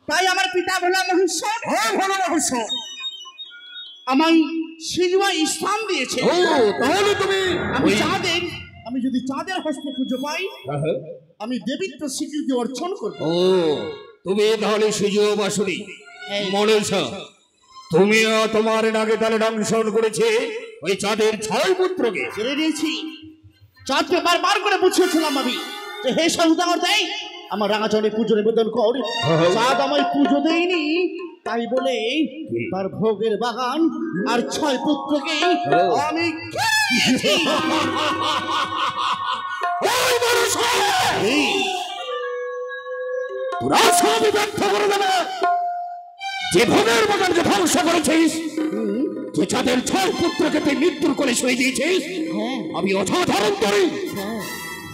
তাই আমার পিতা ভোলা মহেশ্বর, হ্যাঁ ভোলা মহেশ্বর আমায় সিজুয়া স্থান দিয়েছে। ও তাহলে তুমি আমি যদি চাঁদের হস্তে পুজো পাই, আমি দেবীত্ব স্বীকৃতি অর্জন করব। ও তুমি তাহলে সিজুয়া বাসুরি মনেশা, তুমি তোমার নাগে তাহলে দংশন করেছে ওই চাঁদের 6 পুত্রকে। ছেড়ে দিয়েছি। চাঁদকে বারবার করে বুঝিয়েছিলাম আমি যে হে সৌদাগর দেয় আমার রাঙাচরণে পুজো নিবেদন কর। চাঁদ আমায় পুজো দেয়নি, তাই বলে তার ভোগের বাগান আর 6 পুত্রকে আমি তোরা সবই ব্যর্থ করে দেবে। যে ভোগের বাগানকে ধ্বংস করেছিস, যে চাঁদের 6 পুত্রকে তুই মৃত্যুর করে শুয়ে দিয়েছিস, আমি অসাধারণ করি।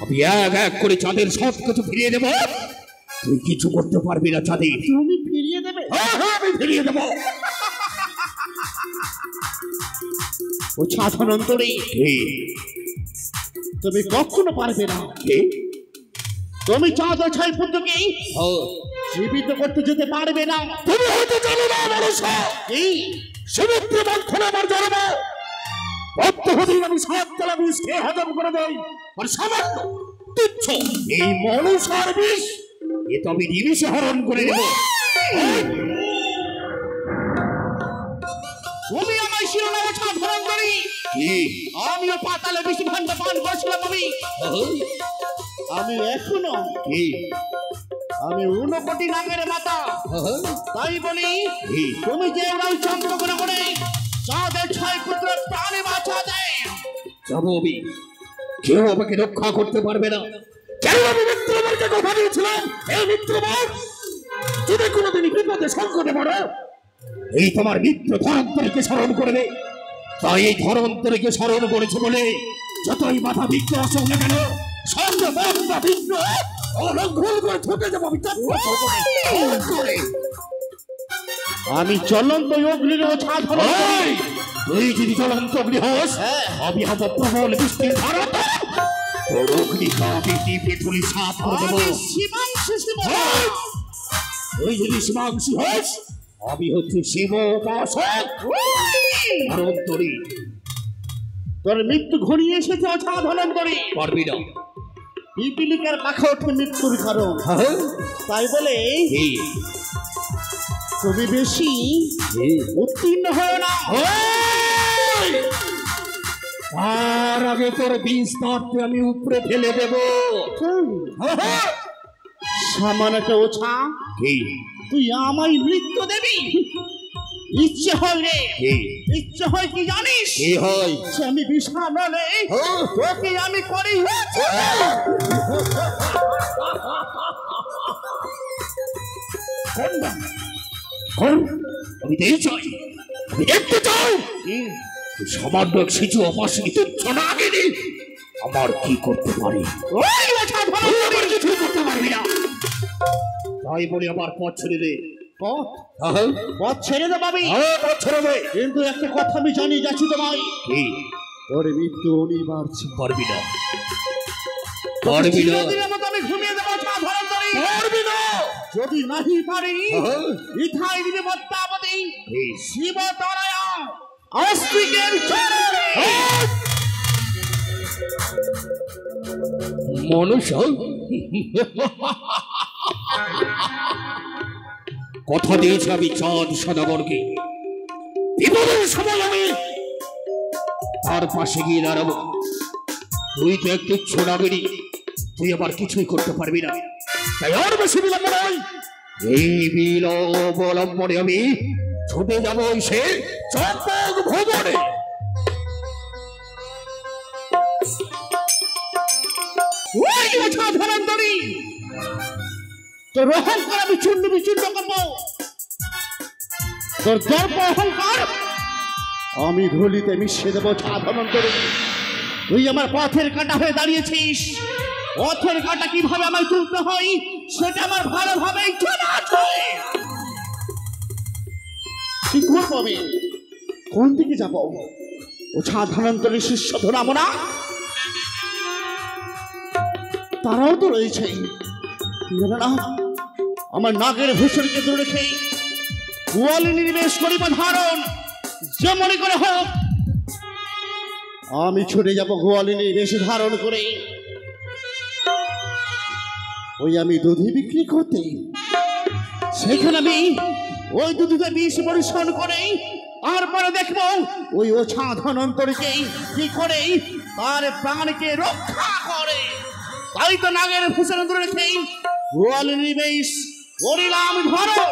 আমি এক এক করে চাঁদের সব কিছু ফিরিয়ে দেবো। তুই কিছু করতে পারবি না চাঁদের। তুমি ফিরিয়ে দেবে? আমি ফিরিয়ে দেবো। ও ছাধনন্তরে তুমি কখনো পারবে না। তুমি চাঁদ ও 6 পুত্রকে জীবিত করতে যেতে পারবে না। তুমি হয়তো জানো না মানুষ সমুদ্র মন্থনে আমার জন্ম। অত্যধিক আমি 7 তলা বিষ খেয়ে হজম করে দেই, আর সামান্য তুচ্ছ এই মনুষ্যর বিষ এ তো আমি নিমিষে হরণ করে নেব। তুমি আমায় শিরোনামে ছাধনন্তরে, আমিও পাতালে বিষ ভাণ্ড পান করেছিলাম। আমি এখনো আমি 9 কোটি নাগের মাতা। তাই বলি তুমি যে ওরাই চন্দ্রগ্রহণ করে চাঁদের 6 পুত্র প্রাণে বাঁচা দেয়, যাবো আমি। কেউ আমাকে রক্ষা করতে পারবে না। কেন আমি মিত্রবরকে কথা দিয়েছিলাম, এই মিত্রবর যদি কোনোদিন বিপদে সংকটে পড়ো, এই তোমার মিত্র ধরন্তরীকে স্মরণ করবে। তাই এই ধরন্তরীকে স্মরণ করেছে বলে যতই মাথা বিঘ্ন আসুক না কেন, সঙ্গে বার্তা বিঘ্ন অলঙ্ঘন করে ঠকে যাবো আমি। আমি চলন্ত অগ্নির ছাধনন্তরে। তুই যদি চলন্ত অগ্নি হোস, আমি হব প্রবল বৃষ্টির ধারা। আমি হচ্ছে শিব উপাসক। তোর মৃত্যু ঘনিয়ে এসেছে ছাধনন্তরে। পারবি না। পিপিলিকার পাখা ওঠে মৃত্যুর কারণ। তাই বলে তুমি বেশি উত্তীর্ণ হয় না। তার আগে তোর বিষ তারতে আমি উপরে ফেলে দেব। সামান্য একটা ওছা তুই আমায় মৃত্যু দেবি? ইচ্ছে হয় রে, ইচ্ছে হয় কি জানিস? কি হয়? আমি বিশাল নলে তোকে আমি করি। আমি দেখতে চাই সামান্য শিশু অপাসী তুচ্ছ না গেলে আমার কি করতে পারি। কিছু করতে পারবি না। তাই বলে আমার পথ ছেড়ে দে। পথ ছেড়ে দে পাবি, পথ ছেড়ে দে। কিন্তু একটা কথা আমি জানি যাচ্ছি তোমায়, কি? তোর মৃত্যু অনিবার্য। পারবি না, পারবি না। আমি ঘুমিয়ে দেবো ছাধনন্তরে। পারবি না। যদি নাহি পারি ইথাই দিবে মত্তাবতী শিব তনয়া আস্তিকের মনুষ্য কথা দিয়েছে আমি চাঁদ সদাগরকে বিপদের সময় আমি তার পাশে গিয়ে দাঁড়াবো। তুই তো একটু ছোড়াবেনি, তুই আবার কিছুই করতে পারবি না। তাই আর বেশি বিলম্ব নয়, এই বিলম্বনে আমি ছুটে যাবো সে চম্পক ভবনে। ছাধনন্তরে তোর অহংকার আমি চূর্ণ বিচূর্ণ করবো। তোর দর্প অহংকার আমি ধুলিতে মিশিয়ে দেবো ছাধনন্তরে। তুই আমার পথের কাঁটা হয়ে দাঁড়িয়েছিস, পথের কাঁটা কিভাবে আমায় তুলতে হয় সেটা আমার ভালোভাবেই জানা আছে। কি করবো আমি, কোন দিকে যাবো? ও ছাধনন্তরের শিষ্য ধরাবো না? তারাও তো রয়েছে না, আমার নাগের ভূষণকে দূরে রেখে গোয়ালে নির্বেশ করিব ধারণ, যেমনই করে হোক আমি ছুটে যাব গোয়ালিনী বেশ ধারণ করে। ওই আমি দুধি বিক্রি করতে, সেখানে আমি ওই দুধে বিষ পরিশোধ করে তারপরে দেখবো ওই ওছা ধনন্তরীকে কি করে তার প্রাণকে রক্ষা করে। তাই তো নাগের ভূষণ ধরে রেখে গোয়ালিনী বেশ করিলাম ধরো।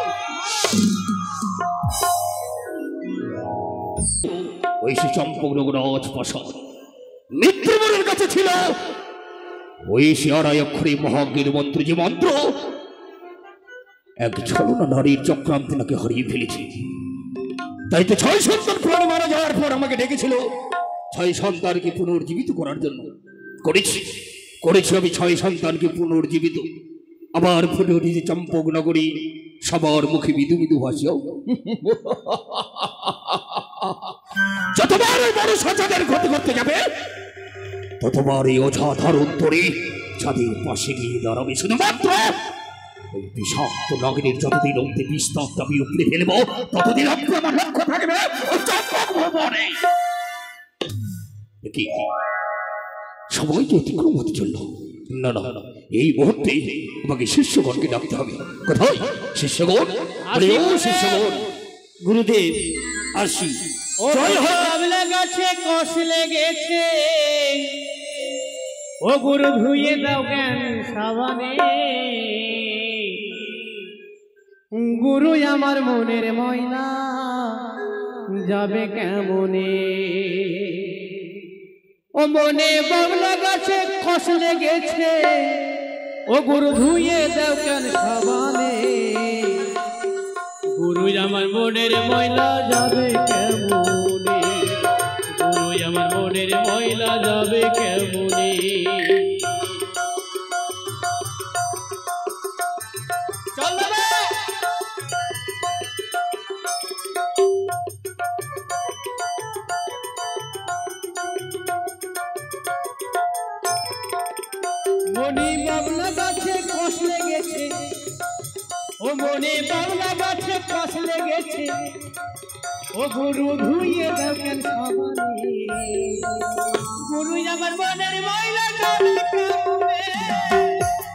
ওই সে চম্পকনগর রাজপ্রাসাদ মিত্রবরের কাছে ছিল ওই সে আড়াই অক্ষরে মহাজ্ঞের মন্ত্র, যে মন্ত্র এক ছলনা নারীর চক্রান্তে নাকি হারিয়ে ফেলেছে। তাই তো 6 সন্তান প্রাণে মারা যাওয়ার পর আমাকে ডেকেছিল 6 সন্তানকে পুনর্জীবিত করার জন্য। করেছি আমি 6 সন্তানকে পুনর্জীবিত। আবার ফুটে উঠেছে চম্পকনগরী সবার মুখে মৃদু মৃদু হাসিও। যতবার ওই বড় সাজাদের ক্ষতি করতে যাবে ততবার এই ওঝা ধরন্তরী ছাদের পাশে গিয়ে দাঁড়াবে। শুধুমাত্র ওই বিষাক্ত নাগিনীর যতদিন অব্দি বিস্তার দাবি উপড়ে ফেলবো ততদিন অব্দি আমার লক্ষ্য থাকবে ওই চম্পক ভবনে। কি সময়কে অতিক্রম হতে চলল। না না, এই মুহূর্তে আমাকে শিষ্যগণকে ডাকতে হবে। কোথায় শিষ্যগণ? শিষ্যগণ, গুরুদেব আসি। জয় হোক। গাছে কষ লেগেছে, ও গুরু ধুয়ে দাও জ্ঞান সাবানে। গুরু আমার মনের ময়লা যাবে কেমনে। ও মনে বাবলা গাছে কষ লেগেছে, ও গুরু ধুয়ে দাও জ্ঞান সাবানে। গুরু আমার মনের ময়লা যাবে কেমনে, গুরু আমার মনের ময়লা যাবে কেমনে। চল বাবা। মনি বাবলা গাছে কষ লেগেছে, ও মনে বাংলা গাছে কষ লেগেছে, ও গুরু ধুইয়ে দাও কেন সাবানে। গুরু আমার মনের ময়লা যাবে কেমনে,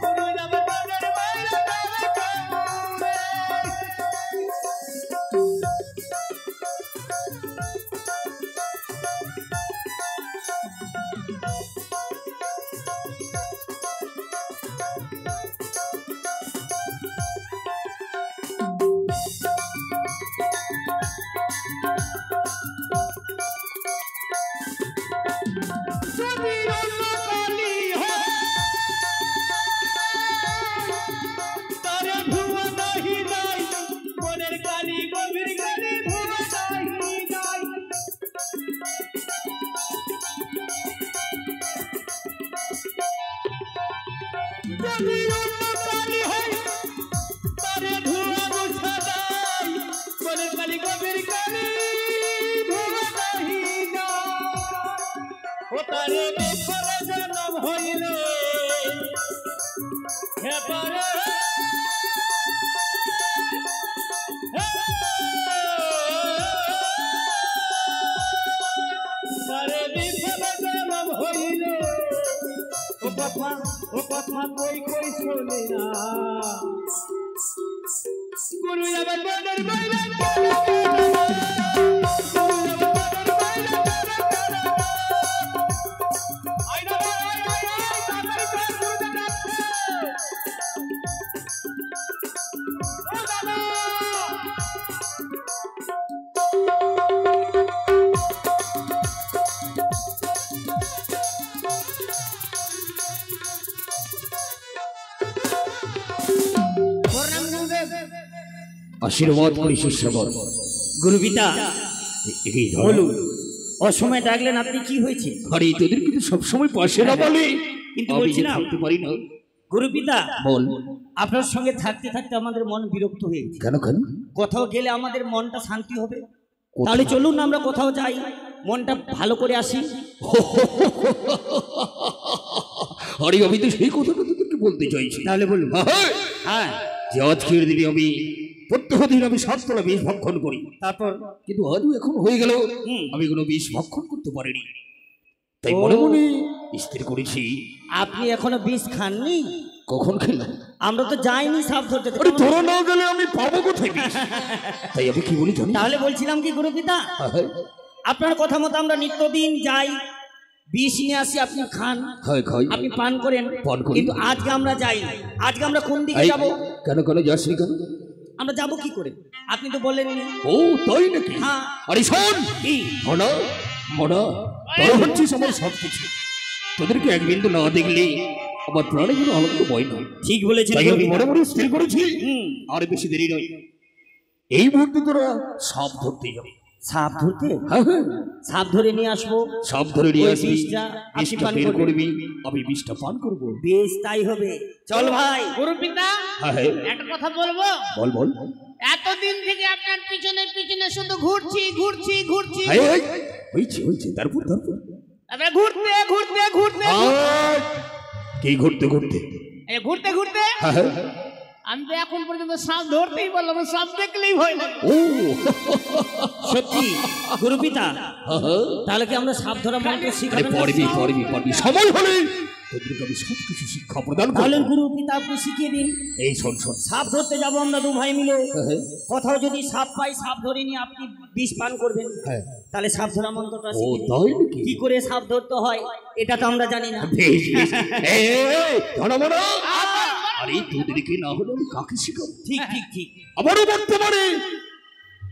গুরু আমার মনের ময়লা যাবে কেমনে। ও কথা কই কই শোনে না, গুরু আমার মনের ময়লা আশীর্বাদ করি শিষ্যগণ। গুরু পিতা বলুন, অসময় ডাকলেন আপনি, কি হয়েছে? আরে তোদের কিন্তু সবসময় পাশে না বলে, কিন্তু বলছিলাম থাকতে পারি না। গুরু পিতা বল। আপনার সঙ্গে থাকতে থাকতে আমাদের মন বিরক্ত হয়ে গেছে। কেন কেন? কোথাও গেলে আমাদের মনটা শান্তি হবে, তাহলে চলুন না আমরা কোথাও যাই, মনটা ভালো করে আসি। আরে আমি তো সেই কথাটা তোদেরকে বলতে চাইছি। তাহলে বলুন। হ্যাঁ, হ্যাঁ, যে আজকের দিনে আমি প্রত্যহ দিন আমি 7তলা বিষ ভক্ষণ করি, তারপর কিন্তু আজও এখন হয়ে গেল আমি কোনো বিষ ভক্ষণ করতে পারিনি। তাই মনে মনে স্থির করেছি। আপনি এখনো বিষ খাননি? কখন খেলাম? আমরা তো যাইনি সাপ ধরতে। আরে ধরা না গেলে আমি পাবো কোথায় বিষ? তাই আমি কি বলি জানি? তাহলে বলছিলাম কি গুরুপিতা, আপনার কথা মতো আমরা নিত্যদিন যাই, বিষ নিয়ে আসি, আপনি খান, আপনি পান করেন, কিন্তু আজকে আমরা যাই। আজকে আমরা কোন দিকে যাব? কেন যাসনি কেন? আমরা যাব কি করে? আপনি তো বললেননি। ও তাই নাকি? হ্যাঁ। আরে শোন, কি মনা মনা, তোর হচ্ছিস আমার সব কিছু। তোদেরকে এক বিন্দু না দেখলে আমার প্রাণে কোনো আনন্দ বয় না। ঠিক বলেছেন। তাই আমি মনে মনে স্থির করেছি আর বেশি দেরি নয়, এই মুহূর্তে তোরা সাপ ধরতে যাবে। সাপ ধরতে? হ্যাঁ, সাপ ধরে নিয়ে আসবো। সাপ ধরে নিয়ে আসবি, বিষটা পান করবি, আমি বিষটা পান করবো। বেশ, তাই হবে। চল ভাই। গুরুপিতা, একটা কথা বলবো? বল। এতদিন থেকে আপনার পিছনে পিছনে শুধু ঘুরছি। হয়েছে তারপর তারপরে ঘুরতে কি ঘুরতে আমি তো এখন পর্যন্ত সাপ ধরতেই বললাম, সাপ দেখলেই ভয় লাগে। ও সত্যি গুরুপিতা, তাহলে কি আমরা সাপ ধরা মন্ত্র শিখাবেন? পড়বি সময় হলে তোদেরকে আমি সব কিছু শিক্ষা প্রদান করব। তাহলে গুরুপিতা আপনি শিখিয়ে দিন। এই শোন, সাপ ধরতে যাব আমরা দু ভাই মিলে। কোথাও যদি সাপ পাই, সাপ ধরে নিয়ে আপনি বিষ পান করবেন। তাহলে সাপ ধরা মন্ত্রটা কি করে সাপ ধরতে হয় এটা তো আমরা জানি না। আরে তোদেরকে না হলে আমি কাকে শিখাবো? ঠিক। আবারও বলতে পারে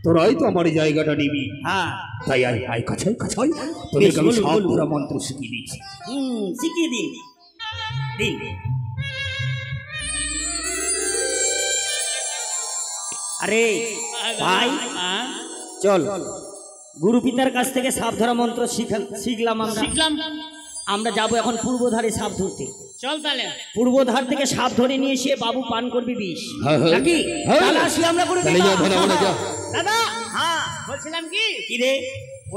তোরাই তো আমার জায়গাটা নিবি। হ্যাঁ, তাই আয় কাছাই তোদেরকে আমি সাপ ধরা মন্ত্র শিখিয়ে দিচ্ছি। শিখিয়ে দিন। আরে ভাই, চল গুরুপিতার কাছ থেকে সাপ ধরা মন্ত্র শিখলাম। আমরা যাবো এখন পূর্বধারে সাপ ধরতে। চল তাহলে পূর্বধার থেকে সাপ ধরে নিয়ে এসে বাবু পান করবি বিষ, নাকি? তাহলে আসি আমরা দাদা। হ্যাঁ, বলছিলাম কি রে,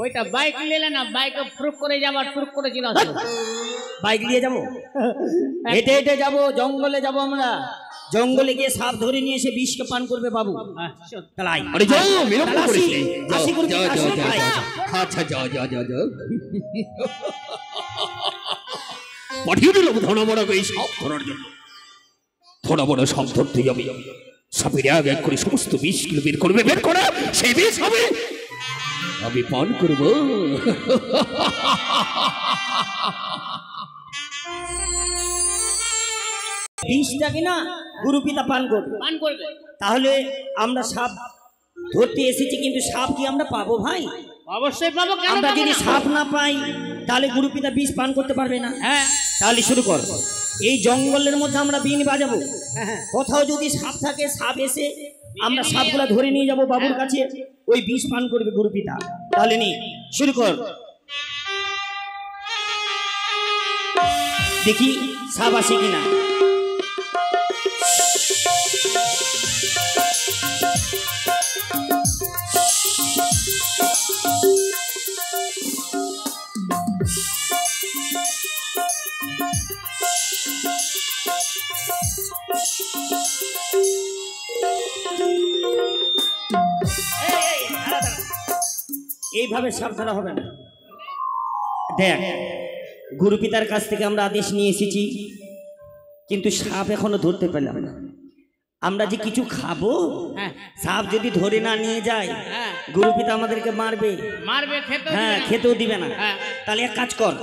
ওইটা বাইক নিলে না, বাইকে প্রুফ করে যাবার প্রুফ করেছিল। বাইক নিয়ে যাবো? হেঁটে যাবো, জঙ্গলে যাবো আমরা। জঙ্গলে গিয়ে সাপ ধরে নিয়ে এসে বিষকে পান করবে বাবু। পাঠিয়ে দিলাম ধনামরাকে এই সাপ ধরার জন্য। ধনামরা সাপ ধরতে যাবে, সাপের এক করে সমস্ত বিষগুলো বের করে সেই বিষ হবে আমি পান করবো। বিষটাকে না গুরুপিতা পান করবে। তাহলে আমরা সাপ ধরতে এসেছি, কিন্তু সাপ কি আমরা পাবো ভাই? অবশ্যই পাবো। আমরা যদি সাপ না পাই তাহলে গুরুপিতা বিষ পান করতে পারবে না। হ্যাঁ, তাহলে শুরু কর। এই জঙ্গলের মধ্যে আমরা বিন বাজাবো। কোথাও যদি সাপ থাকে, সাপ এসে আমরা সাপগুলা ধরে নিয়ে যাব বাবুর কাছে, ওই বিষ পান করবে গুরুপিতা। তাহলে নি শুরু কর। দেখি সাপ আসে কিনা। এইভাবে সাপ ধরা হবে না। দেখ, গুরুপিতার কাছ থেকে আমরা আদেশ নিয়ে এসেছি, কিন্তু সাপ এখনো ধরতে পেলাম না। আমরা যে কিছু খাবো, সাপ যদি ধরে না নিয়ে যায় গুরুপিতা আমাদেরকে মারবে। হ্যাঁ, খেতেও দিবে না। তাহলে এক কাজ কর,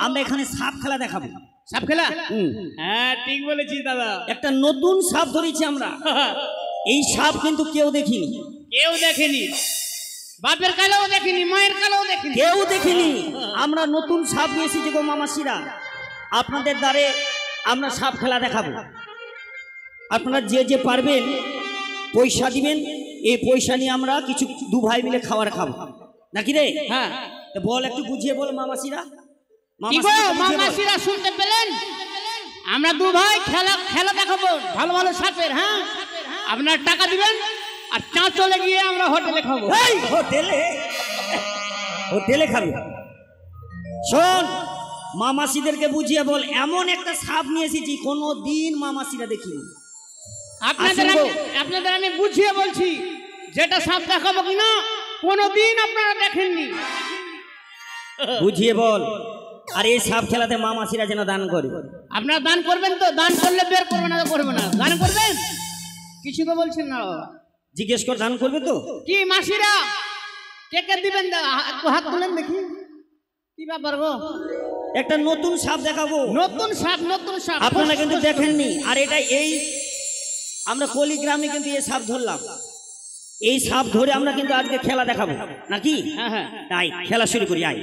আমরা এখানে সাপ খেলা দেখাবো। সাপ খেলা? হ্যাঁ, ঠিক বলেছি দাদা। একটা নতুন সাপ ধরেছি আমরা। এই সাপ কিন্তু কেউ দেখিনি। বাপের কালেও দেখিনি, মায়ের কালেও দেখিনি, কেউ দেখিনি। আমরা নতুন সাপ নিয়ে এসেছি গো মামাসিরা। আপনাদের দ্বারে আমরা সাপ খেলা দেখাবো। আপনারা যে পারবেন পয়সা দিবেন। এই পয়সা নিয়ে আমরা কিছু দু ভাই মিলে খাবার খাবো, নাকি রে? হ্যাঁ, বল, একটু বুঝিয়ে বল মামাসিরা। মামাসিরা শুনতে পেলেন? আমরা দু ভাই খেলা দেখাবো ভালো ভালো সাপের। হ্যাঁ, আপনার টাকা দিবেন আর চলে গিয়ে আমরা হোটেলে খাবো। হোটেলে খাবো? শোন, মামাসিদেরকে বুঝিয়ে বল, এমন একটা সাপ নিয়ে এসেছি কোনো দিন মামাসিরা দেখিনি। আপনাদের আমি বুঝিয়ে বলছি, যেটা সাপ দেখাবো কিনা কোনোদিন আপনারা দেখেননি। বুঝিয়ে বল। আর এই সাপ খেলাতে মা মাসিরা যেন দান করে। আপনারা দান করবেন তো? দান করলে বের করবে না তো করবে না, দান করবেন? কিছু তো বলছেন না বাবা। জিজ্ঞেস কর, দান করবে তো? কি মাসিরা কে কে দিবেন? একটু হাত তুলেন দেখি। কি ব্যাপার গো? একটা নতুন সাপ দেখাবো। নতুন সাপ? নতুন সাপ আপনারা কিন্তু দেখেননি। আর এটা এই আমরা কলিগ্রামে কিন্তু এই সাপ ধরলাম। এই সাপ ধরে আমরা কিন্তু আজকে খেলা দেখাবো নাকি? হ্যাঁ। তাই খেলা শুরু করি। আয়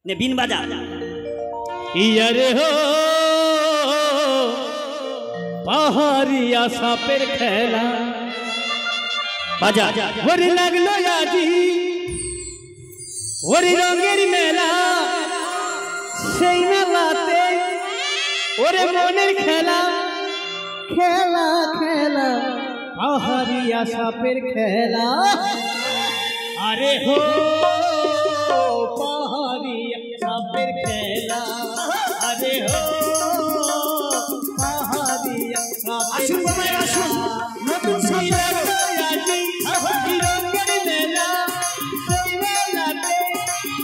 নে বিন বাজা। ইয়ারে হো পাহাড়িয়া সাপের খেলা বাজা। ওরে লাগলো আজি ওরে রঙের মেলা, সেই মেলাতে ওরে মনের খেলা খেলা খেলা পাহাড়িয়া সাপের খেলা। আরে হো পাহাড়িয়া সাপের খেলা, আরে হো পাহাড়িয়া সাপের খেলা। নতুন রঙের মেলা, সেই মেলাতে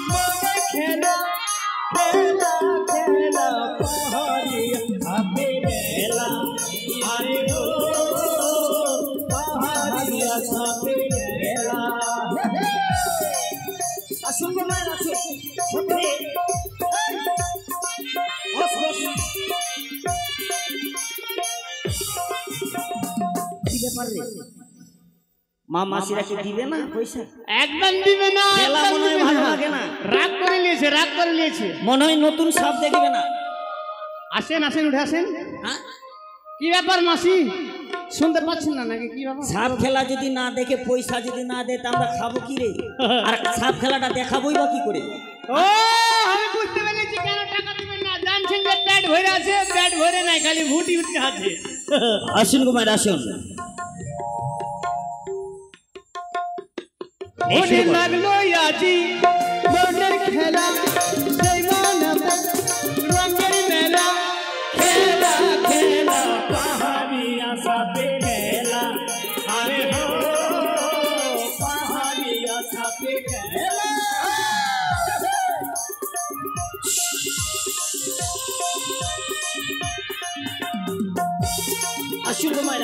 মনের খেলা খেলা খেলা পাহাড়িয়া সাপের খেলা। আরে হো পাহাড়িয়া সাপের খেলা। আসুন বাবা, আসুন। কি ব্যাপার রে? মা মাসিরা কি দিবে না পয়সা? একদম দিবে না। খেলা মনে হয় ভালো লাগে না। রাগ করে নিয়েছে, রাগ করে নিয়েছে। মনে হয় নতুন সাপ দেখবে না। আসেন আসেন, উঠে আসেন। হ্যাঁ? কি ব্যাপার মাসি, শুনতে পাচ্ছেন না নাকি? কি ব্যাপার? সাপ খেলা যদি না দেখে, পয়সা যদি না দেয়, তা আমরা খাবো কি রে? আর সাপ খেলাটা দেখাবোই বা কি করে? ও আমি বুঝতে পেরেছি কেন টাকা দিবেন না। জানছেন যে পেট ভরে আছে, পেট ভরে নাই, খালি ভুটি উঠতে আছে। আসুন কুমার, আসুন। ওরে লাগলো আজি মনের খেলা, সেই মানবে রঙের মেলা খেলা খেলা পাহাড়িয়া সাপের খেলা। আরে হো পাহাড়িয়া সাপের খেলা। আসুন কুমার।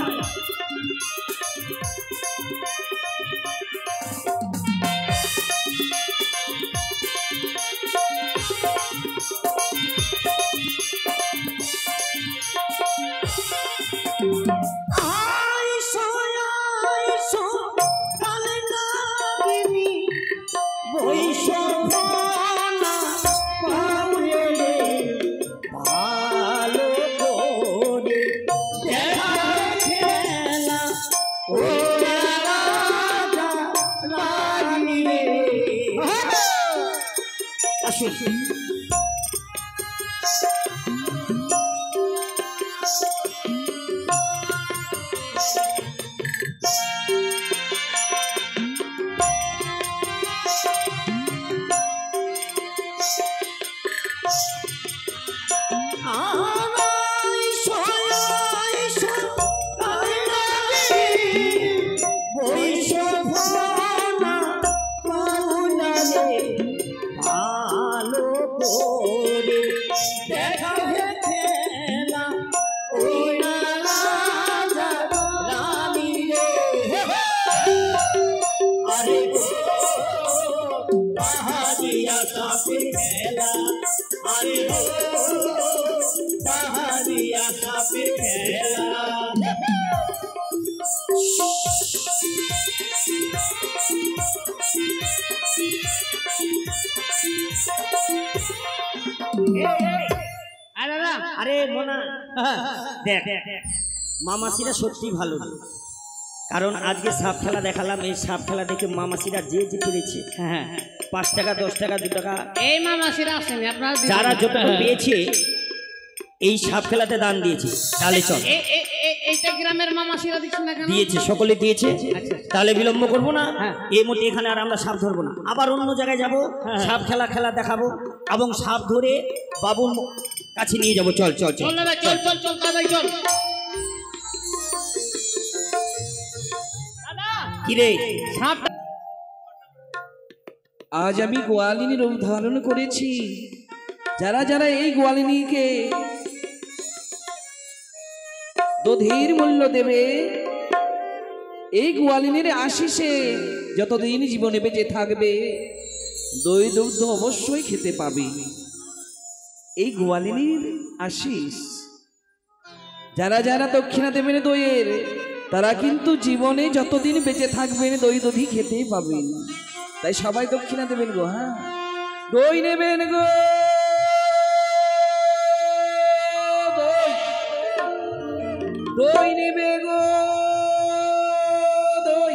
আরে মোনা দেখ, মামাসিরা সত্যি ভালো, কারণ আজকে সাপ খেলা দেখালাম। এই সাপ খেলা দেখে মামাসিরা যে যে পেরেছে 5 টাকা 10 টাকা 2 টাকা, এই মামাসিরা আসেন আপনারা যারা যতটুকু পেয়েছে এই সাপ খেলাতে দান দিয়েছে। তাহলে চল, এইটা গ্রামের মামাসিরা দিচ্ছেন না কেন? দিয়েছে, সকলে দিয়েছে। তাহলে বিলম্ব করব না, এই মুহূর্তে এখানে আর আমরা সাপ ধরবো না, আবার অন্য জায়গায় যাব, সাপ খেলা দেখাবো এবং সাপ ধরে বাবুর কাছে নিয়ে যাবো। চল চল চল চল চল চল চল তাড়াতাড়ি চল। কিরে সাপ আজ আমি গোয়ালিনী রূপ ধারণ করেছি। যারা যারা এই গোয়ালিনীকে দধির মূল্য দেবে, এই গোয়ালিনীর আশিসে যতদিন জীবনে বেঁচে থাকবে দই দুগ্ধ অবশ্যই খেতে পাবে। এই গোয়ালিনীর আশিস যারা যারা দক্ষিণা দেবেন দইয়ের, তারা কিন্তু জীবনে যতদিন বেঁচে থাকবেন দই দধি খেতেই পাবেন। তাই সবাই দক্ষিণা দেবেন গো। হ্যাঁ, দই নেবেন গো, দই নেবে গো, দই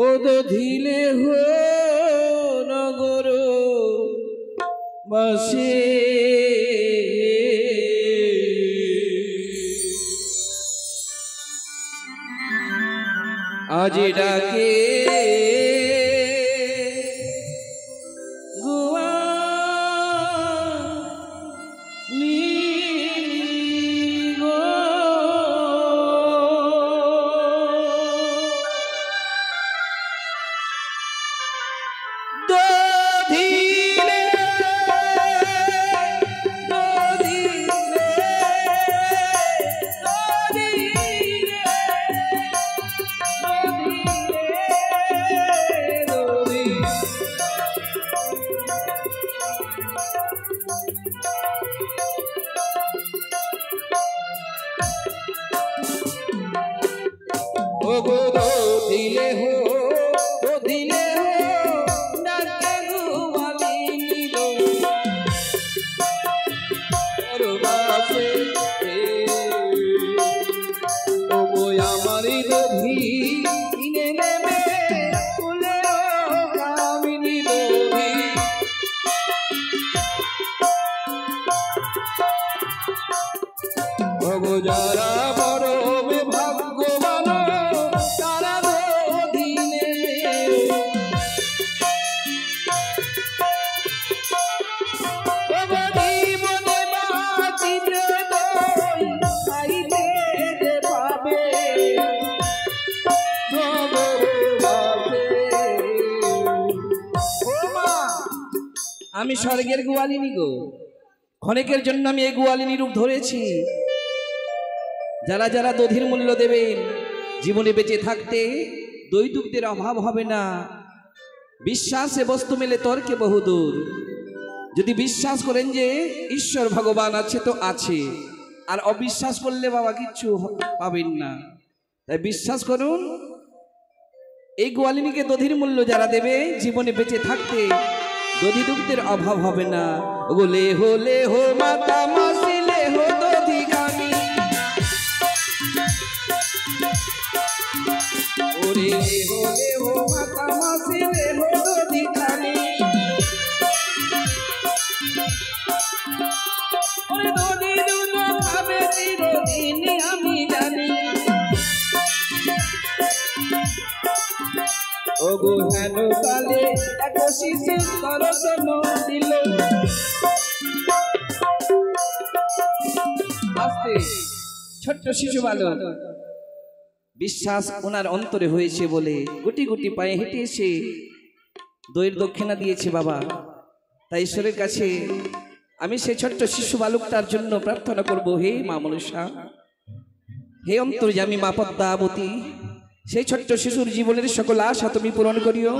ও দধিলে হো নগর বসে আজ ডাকে যারা বড় ভাগ্যবান তারা দিনে জীবনে বাঁচিতে খাইতে পাবে। আমি স্বর্গের গোয়ালিনী গো, ক্ষণিকের জন্য আমি এই গোয়ালিনী রূপ ধরেছি। যারা যারা দধির মূল্য দেবেন জীবনে বেঁচে থাকতে দই দুগ্ধের অভাব হবে না। বিশ্বাসে বস্তু মেলে তর্কে বহুদূর। যদি বিশ্বাস করেন যে ঈশ্বর ভগবান আছে তো আছে, আর অবিশ্বাস করলে বাবা কিচ্ছু পাবেন না। তাই বিশ্বাস করুন, এই গোয়ালিনীকে দধির মূল্য যারা দেবে জীবনে বেঁচে থাকতে দধি দুগ্ধের অভাব হবে না। ওলে হলে হো মাতা মাসিলে হো দধি গামি, ওরে হলে হো মাতা মাসিলে হো দধি গামি, ওরে দধি দুধ খাবে চিরদিন আমি জানি। ওগো হেন কালে এক শিশু দর্শন দিল। আস্তে ছোট্ট শিশু বালক, বিশ্বাস ওনার অন্তরে হয়েছে বলে গুটি গুটি পায়ে হেঁটে এসে দইয়ের দক্ষিণা দিয়েছে বাবা। তাই ঈশ্বরের কাছে আমি সেই ছোট্ট শিশু বালকটার জন্য প্রার্থনা করব, হে মা মনসা, হে অন্তর্যামী মা পদ্মাবতী, সেই ছোট্ট শিশুর জীবনের সকল আশা তুমি পূরণ করিও।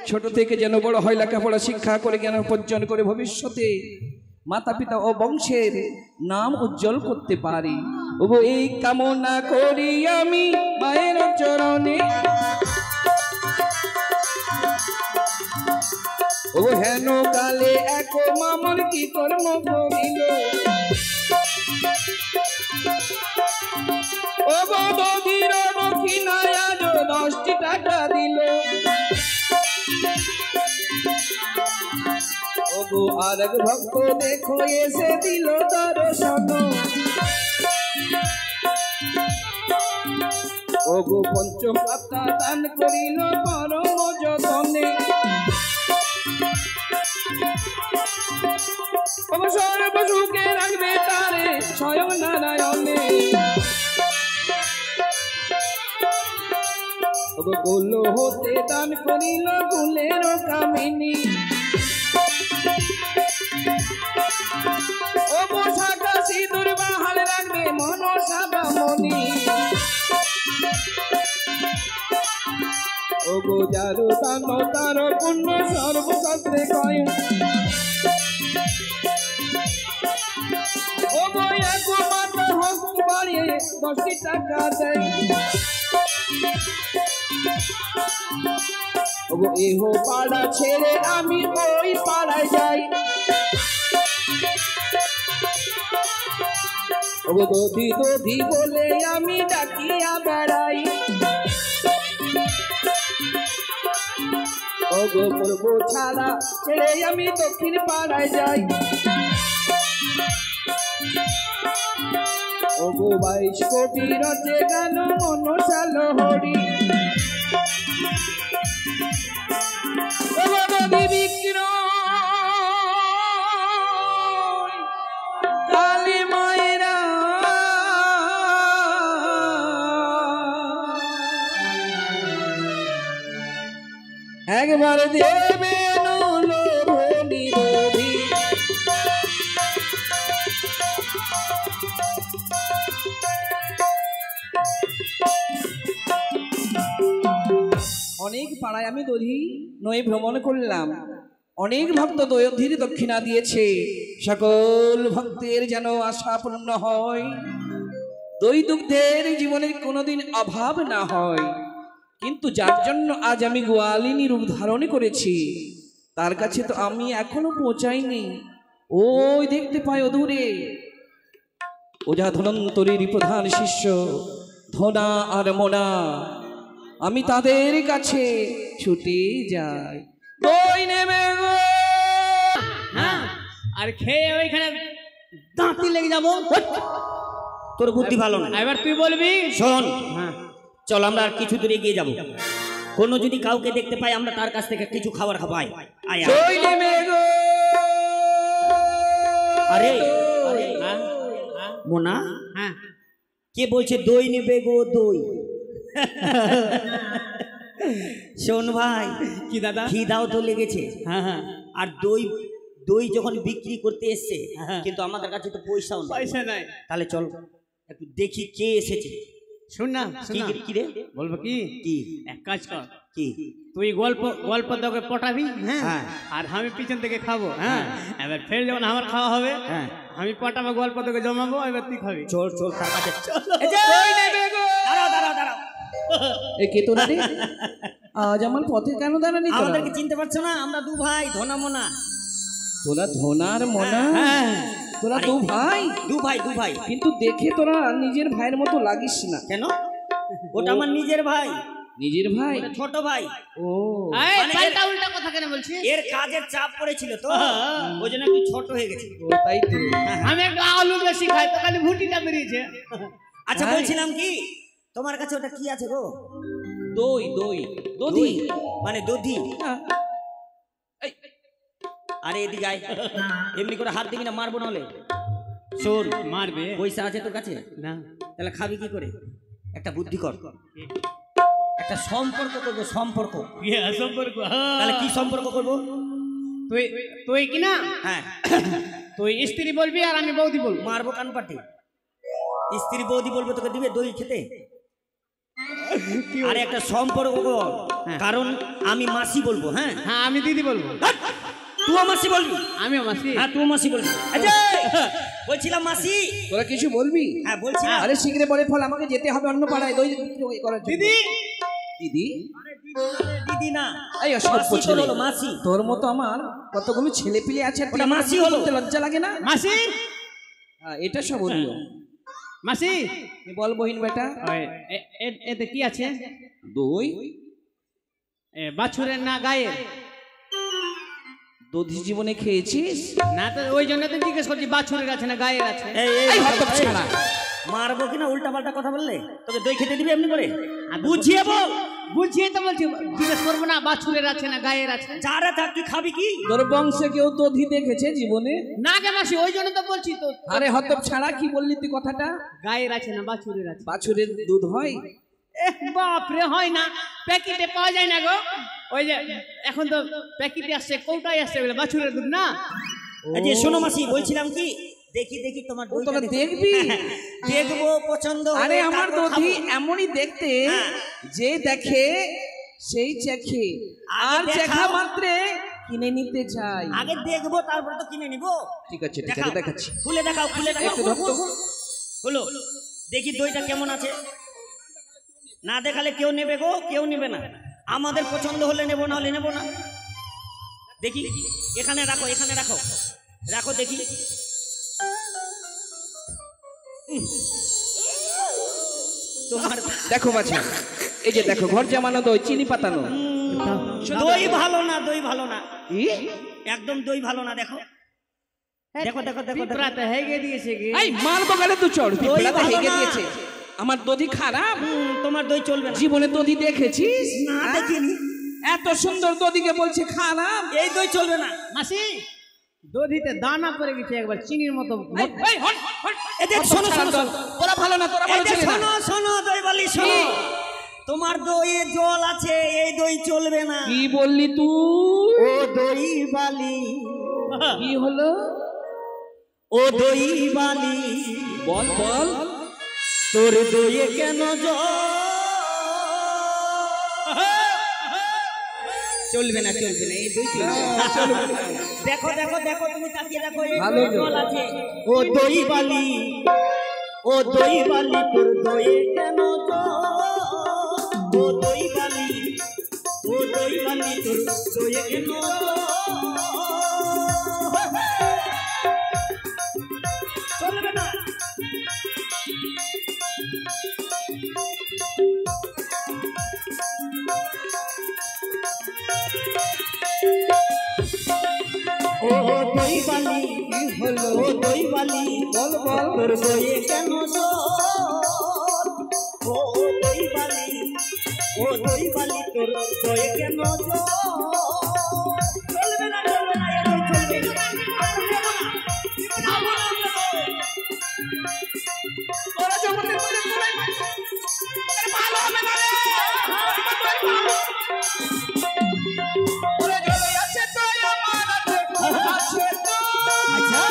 ছোট থেকে যেন বড় হয়, লেখাপড়া শিক্ষা করে জ্ঞান অর্জন করে ভবিষ্যতে মাতা পিতা ও বংশের নাম উজ্জ্বল করতে পারি। ওগো এই কামনা করি আমি মায়ের চরণে। ও হেন কালে এক মামন কি কর্ম করিল, ও দধির দক্ষিণায় আজ 10টি টাকা দিল। ওগো আরেক ভক্ত দেখো এসে দিল দর্শন, ওগো পঞ্চম আত্মা দান করিল পরম যতনে। ওগো সর্ব সুখে রাখবে তারে স্বয়ং নারায়ণে। গোল হতে দান করিল গুলের কামিনী ও বসাকা সিঁদুর বাহাল রাখবে মনসা বামনি ও গো যারু তান তার পুণ্য সর্বশাস্ত্রে কয় ও গো এক মাতা হস্ত বাড়িয়ে 10 টাকা দেয় ও গো এহ পাড়া ছেড়ে আমি ওই পাড়ায় যাই ও গো দধি দধি বলে আমি ডাকিয়া বেড়াই ও গো পূর্ব ছাড়া ছেড়ে আমি দক্ষিণ পাড়ায় যাই ও গো 22 কোটি রচে গান মনসা লহরী ও গো নদী বিক্রয় কালী মায়েরা একবার দেবে লোভনী রবি অনেক পাড়ায় আমি দধি নয় ভ্রমণ করলাম অনেক ভক্ত দয়ধীর দক্ষিণা দিয়েছে সকল ভক্তের যেন আশা পূর্ণ হয় দই দুগ্ধের জীবনের কোনোদিন অভাব না হয় কিন্তু যার জন্য আজ আমি গোয়ালিনী রূপ ধারণ করেছি তার কাছে তো আমি এখনো পৌঁছাইনি ওই দেখতে পাই অদূরে ওঝা ধনন্তরীর প্রধান শিষ্য ধনা আর মোনা আমি তাদের কাছে ছুটে যাই দই নেমে গো হ্যাঁ আর খেয়ে ওইখানে দাঁতি লেগে যাবো তোর বুদ্ধি ভালো না এবার তুই বলবি শোন হ্যাঁ চল আমরা আর কিছু দূরে এগিয়ে যাব কোনো যদি কাউকে দেখতে পাই আমরা তার কাছ থেকে কিছু খাবার খাবাই আয় আয়। দই নেমে গো আরে হ্যাঁ হ্যাঁ মোনা হ্যাঁ কে বলছে দই নেবে গো দই শোন ভাই কি দাদা খিদাও তো লেগেছে হ্যাঁ হ্যাঁ আর দই দই যখন বিক্রি করতে এসছে হ্যাঁ। কিন্তু আমাদের কাছে তো পয়সাও নেই পয়সা নাই তাহলে চল একটু দেখি কে এসেছে শুন না শোন না কি রে বলবো কি কি এক কাজ কর কি তুই গল্প তোকে পটাবি হ্যাঁ হ্যাঁ। আর আমি পিছন থেকে খাবো হ্যাঁ এবার ফের যখন আমার খাওয়া হবে হ্যাঁ আমি পটাবো গল্প তোকে জমাবো এবার তুই খাবি চল চল তার কাছে এই যে, দই নেমে গো দাঁড়াও দাঁড়াও দাঁড়াও এ কে তোরা রে আজ আমার পথে কেন দাঁড়ানি তোরা আমাদেরকে চিনতে পারছো না আমরা দু ভাই ধনা মোনা তোরা ধনার মনা হ্যাঁ তোরা দু ভাই দু ভাই কিন্তু দেখে তোরা নিজের ভাইয়ের মতো লাগিস না কেন ওটা আমার নিজের ভাই নিজের ভাই ছোট ভাই ও এই, মানে পাল্টা উল্টা কথা কেন বলছিস এর কাজের চাপ পড়েছিল তো ওই জন্য একটু ছোট হয়ে গেছে ও তাই তো আমি একটু আলু বেশি খাই তো খালি ভুটিটা বেরিয়েছে আচ্ছা ভাই। বলছিলাম কি তোমার কাছে ওটা কি আছে গো দই দই দধি দই, মানে দধি হ্যাঁ। আরে এদিকে আয় এমনি করে হাত দিবি না মারবো নাহলে শোন মারবে পয়সা আছে তোর কাছে না তাহলে খাবি কি করে একটা বুদ্ধি কর একটা সম্পর্ক করবো সম্পর্ক ইয়ে সম্পর্ক তাহলে কি সম্পর্ক করবো তুই তুই কি না হ্যাঁ তুই স্ত্রী বলবি আর আমি বৌদি বলবো মারবো কান পাটি স্ত্রী বৌদি বলবো তোকে দিবে দই খেতে আরে একটা সম্পর্ক কর কারণ আমি মাসি বলবো হ্যাঁ হ্যাঁ আমি দিদি বলবো তুইও মাসি বলবি আমিও মাসি হ্যাঁ তুইও মাসি বলবি আচ্ছা বলছিলাম মাসি তোরা কিছু বলবি হ্যাঁ বলছিলাম আরে শীঘ্রে বলে ফল আমাকে যেতে হবে অন্য পাড়ায় দই বিক্রি করার জন্য। দিদি দিদি দিদি না এই অসভ্য মাসি তো ছেলে। হলো মাসি তোর মতো আমার কতগুলো ছেলে পিলে আছে আর তুই ওটা আমাকে মাসি দিদি হলো। বলতে লজ্জা লাগে না মাসি এটা সব বললো মাসি বল বহিন বেটা ওই, এতে কি আছে দই বাছুরের না গায়ের দধি জীবনে খেয়েছিস না তো ওই জন্য তো জিজ্ঞেস করছি বাছুরের আছে না গায়ের আছে এই এই হতপ ছাড়া। মারবো কিনা উল্টা পাল্টা কথা বললে তোকে দই খেতে দিবি এমনি করে বুঝিয়ে বল বুঝিয়ে তো বলছি জিজ্ঞেস করবো না বাছুরের আছে না গায়ের আছে যারা থাক তুই খাবি কি তোর বংশে কেউ দধি দেখেছে জীবনে না গে মাসি ওই জন্য তো বলছি তো আরে হতপ ছাড়া কি বললি তুই কথাটা গায়ের আছে না বাছুরের আছে বাছুরের দুধ হয় বাপ রে, হয় না, প্যাকেটে পাওয়া যায় না গো। ওই যে এখন তো প্যাকেটে আসছে, কৌটাই আসছে বলে বাছুরের দুধ না। এই যে শোনো মাসি, বলছিলাম কি, দেখি দেখি তোমার দইটা তোরা দেখি। দেখবি? দেখবো, পছন্দ আরে হলে আমার তারপর দধি খাবো। এমনই দেখতে, হ্যাঁ। যে দেখে সেই চেখে, আর আগে চেখা দেখাও। মাত্রে কিনে নিতে চাই। আগে দেখবো, তারপর তো কিনে নিবো। ঠিক আছে, ঠিক দেখাও, আছে, দেখাচ্ছি। খুলে দেখাও, খুলে দেখাও। একটু ধর তো। হলো, দেখি দইটা কেমন আছে। না দেখালে কেউ নেবে গো, কেউ নেবে না। আমাদের পছন্দ হলে নেবো, না হলে নেবো না। দেখি, এখানে রাখো, এখানে রাখো, রাখো দেখি। তোমার দেখো বাছা, এই যে দেখো, ঘর জামানো দই, চিনি পাতানো। দই ভালো না, দই ভালো না, কি? একদম দই ভালো না। দেখো দেখো দেখো দেখো দেখো। পিঁপড়াতে হেগে দিয়েছে কি? এই মাল বগালে তো চড়, পিঁপড়াতে ভালো হেগে না। দিয়েছে। আমার দধি খারাপ? তোমার দই চলবে না। জীবনে দধি দেখেছিস? না, হ্যাঁ? দেখিনি। এত সুন্দর দধিকে বলছে খারাপ? এই দই চলবে না। মাসি, দধিতে দানা পড়ে গেছে একবার, চিনির মতো। এই, এই, হট, হট। এই দেখ, শোনো শোনো দল। শোনো। তোরা ভালো না, তোরা এই ভালো যে ছেলে না। শোনো শোনো, দই বালি শোনো। কি? তোমার দইয়ে জল আছে, এই দই চলবে না। কি বললি তুই? ও দই বালি, কি হলো? ও দই বালি, বল বল। তোর দইয়ে কেন জল? চলবে না, চলবে না, এই দই চলবে না। দেখো দেখো দেখো, তুমি তাকিয়ে দেখো, এই ভালো দইয়ে জল আছে। ও দই বালি, ও দই বালি, তোর দইয়ে কেন জল? ও দই বালি, ও দই বালি, তোর দইয়ে কেন জল? চলবে না। ও দই বালি, হলো ও দই বালি, বল বল, তোর দইয়ে কেন জল? ও দই বালি, ও দই বালি, তোর দইয়ে কেন জল? চলবে না, চলবে না, এ দই চলবে না। আমরা নেবো না, খাবো না আমরা দই। তোরা জগতে করে তোরাই ভালো হবে না রে। ওরে জলে আছে তো আমার আছে তো। আচ্ছা,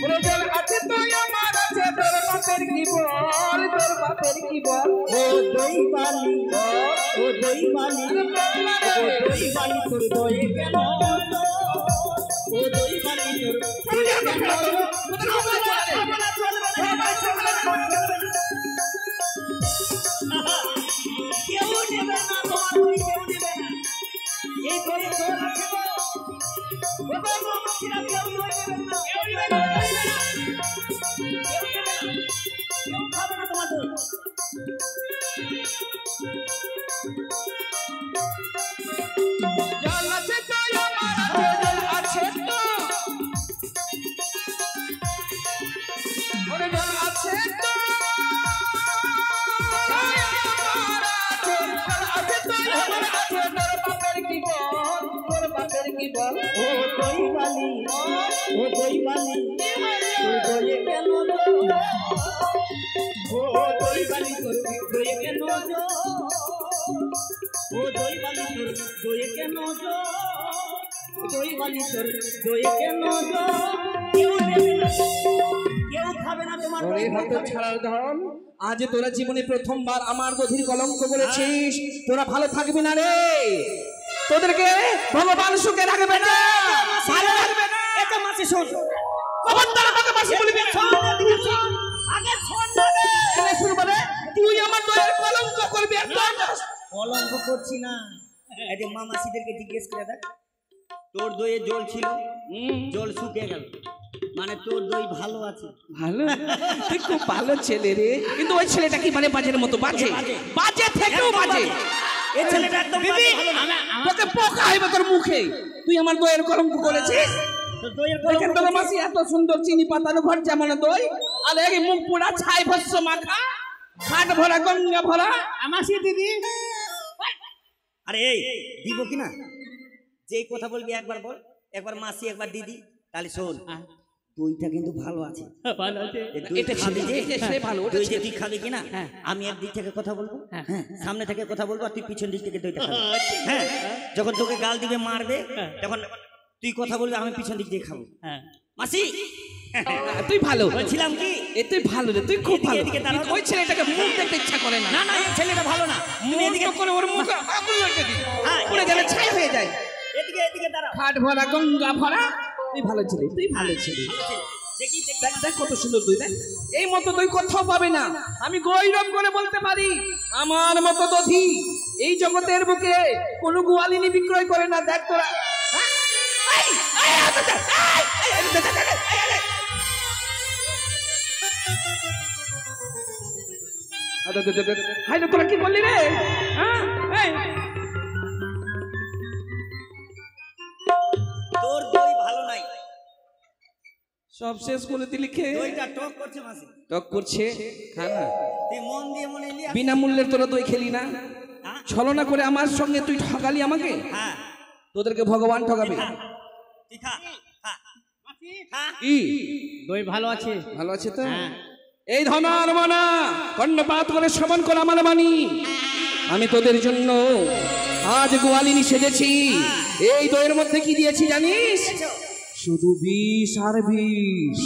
ওরে জলে আছে তো আমার আছে, তোর বাপের কি বল, তোর বাপের কি বল? ও দই বালি, ও দই বালি, ও দই বালি, তোর দইয়ে কেন জল? ও দই বালি, তোর দইয়ে কেন জল? চলবে না, চলবে না, চলবে না, চলবে না, চলবে না। কেউ নেবে না, তোমার দই কেউ নেবে না। এই দইয়ে জল আছে তো? ও দই মামাছিরা কেউ দই নেবে না, কেউ নেবে না, কেউ নেবে না, কেউ খাবে না তোমার দই। জল আছে তো আমার আছে, জল আছে তো। ওরে জল আছে তো আমার আছে, জল আছে তো আমার আছে, তোর বাপের কি বল, তোর বাপের কি বল? ও দই বালি, ও দই বালি, তোর দইয়ে কেন জল? ও দই বালি, তোর দইয়ে কেন জল? ও দই বালি, তোর দইয়ে কেন জল? দই বালি, তোর দইয়ে কেন জল? কেউ নেবে না, কেউ খাবে না তোমার ওরে দই। হত ছাড়ার ধন, আজ তোরা জীবনে প্রথমবার আমার দধির কলঙ্ক করেছিস। তোরা ভালো থাকবি না রে, তোদেরকে ভগবান সুখে রাখবে না, ভালো রাখবে না। এটা মাসি শোন, খবরদার আমাকে মাসি বলবি না। শোন, এদিকে শোন, আগে শোন না রে। এনে শুরু বলে তুই আমার দয়ের কলঙ্ক করবি আর তোর কলঙ্ক করছি না। এই যে মামাসিদেরকে জিজ্ঞেস করে দেখ, তোর দইয়ে জল ছিল, জল শুকিয়ে গেল, মানে তোর দই ভালো আছে। ভালো, তুই খুব ভালো ছেলে রে। কিন্তু ওই ছেলেটা কি মানে বাজের মতো বাজে, বাজে থেকেও বাজে। এই ছেলেটা একদম বাজে, ভালো না। তোকে পোকা হইবে তোর মুখে। তুই আমার দইয়ের কলঙ্ক করেছিস। তোর দইয়ের দেখেন কলঙ্ক তোর করছি। মাসি এত সুন্দর চিনি পাতানো ঘর যেমন দই, আর এই মুখ পোড়া ছাই ভস্য মাখা, ঘাট ভরা গঙ্গা ভরা। মাসি দিদি, আরে এই দিব কি না, যেই কথা বলবি একবার বল, একবার মাসি একবার দিদি, তাহলে শোন। দইটা কিন্তু ভালো আছে। ভালো আছে। এটা সে ভালো, ওটা দই তুই খাবি কিনা? আমি একদিক থেকে কথা বলবো, হ্যাঁ সামনে থেকে কথা বলবো, আর তুই পিছন দিক থেকে দইটা খাবি। হ্যাঁ, যখন তোকে গাল দিবে মারবে তখন তুই কথা বলবি, আমি পিছন দিক দিয়ে খাবো। মাসি তুই ভালো বলছিলাম কি, এ তুই ভালো রে, তুই খুব ভালো। এদিকে দাঁড়াও। ওই ছেলেটাকে মুখ দেখতে ইচ্ছা করে না। না না, এই ছেলেটা ভালো না। তুমি এদিকে করে ওর মুখে আগুন লাগিয়ে দিবি, হ্যাঁ, পুরো গেলে ছাই হয়ে যায়। এদিকে দাঁড়াও। খাট ভরা গঙ্গা ভরা, তুই ভালো ছেলে, তুই ভালো ছেলে। দেখি দেখ দেখ কত সুন্দর দই, দেখ এই মতো দই কোথাও পাবে না। আমি গৌরব করে বলতে পারি, আমার মতো দধি এই জগতের বুকে কোনো গোয়ালিনী বিক্রয় করে না। দেখ তোরা, তোরা কি বললি রে? তোর দই ভালো নাই, সব শেষ করে দিলি খেয়ে। দইটা টক করছে মাসি, টক করছে, খা না। তুই মন দিয়ে মনে নিলি। বিনামূল্যের তোরা দই খেলি না, ছলনা করে আমার সঙ্গে তুই ঠকালি আমাকে। হ্যাঁ, তোদেরকে ভগবান ঠকাবে। তুই খা খা খা। কি দই ভালো আছে? ভালো আছে তো? এই ধনার মানা কর্ণপাত করে শ্রবণ কর আমার বাণী। আমি তোদের জন্য আজ গোয়ালিনী সেজেছি। এই দইয়ের মধ্যে কি দিয়েছি জানিস? শুধু বিষ আর বিষ।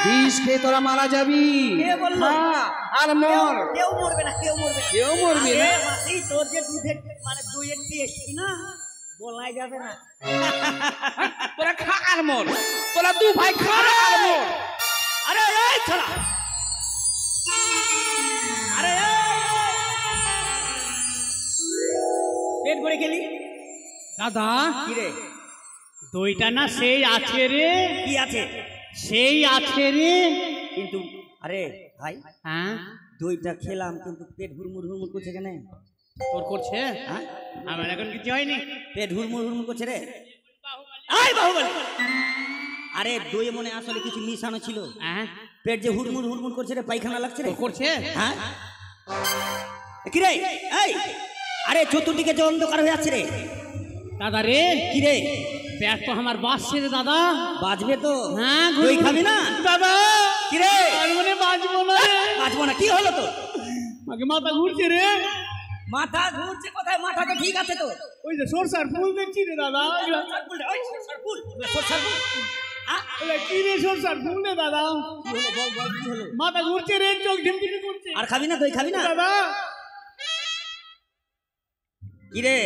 বিষ খেয়ে তোরা মারা যাবি। আর মর। কেউ মরবে না, কেউ মরবে না, কেউ মরবে না। মাসি তোর যে দুধের মানে দইয়ের টেস্ট না বলাই যাবে না। তোরা খা আর মর, তোরা দু ভাই খা আর মর। আরে এই ছড়া, আরে পেট ভরে খেলি। দাদা কি রে? দইটা না সেই আছে রে। কি আছে? সেই আছে রে। কিন্তু আরে ভাই, হ্যাঁ দইটা খেলাম কিন্তু পেট হুড়মুড় হুড়মুড় করছে কেন? তোর করছে? হ্যাঁ, আমার এখন কিছু হয়নি। পেট হুড়মুড় হুড়মুড় করছে রে। আই বাহুবলি, আরে দই মনে আসলে কিছু মিশানো ছিল। হ্যাঁ পেট যে হুড়মুড় হুড়মুড় করছে রে, পায়খানা লাগছে রে। তোর করছে? হ্যাঁ, কি রে? এই আরে চতুর্দিকে যে অন্ধকার হয়ে আছে রে। দাদা রে, কি রে? পেট তো আমার বাসছে রে দাদা। বাজবে তো? হ্যাঁ, দই খাবি না দাদা? কি রে? আর মানে বাঁচবো না রে। বাজবো না? কি হলো তো? আমাকে মাথা ঘুরছে রে। মাথা ঘুরছে কোথায়? মাথা তো ঠিক আছে তো। ওই যে সরষার ফুল দেখছি রে দাদা। সরষার ফুল রে, ওই সরষার ফুল, সরষার ফুল। কি রে সরষার ফুল রে দাদা? কি হলো বল বল, কি হলো? মাথা ঘুরছে রে, চোখ ঝিমঝিমি করছে। আর খাবি না? দই খাবি না দাদা? কি রে,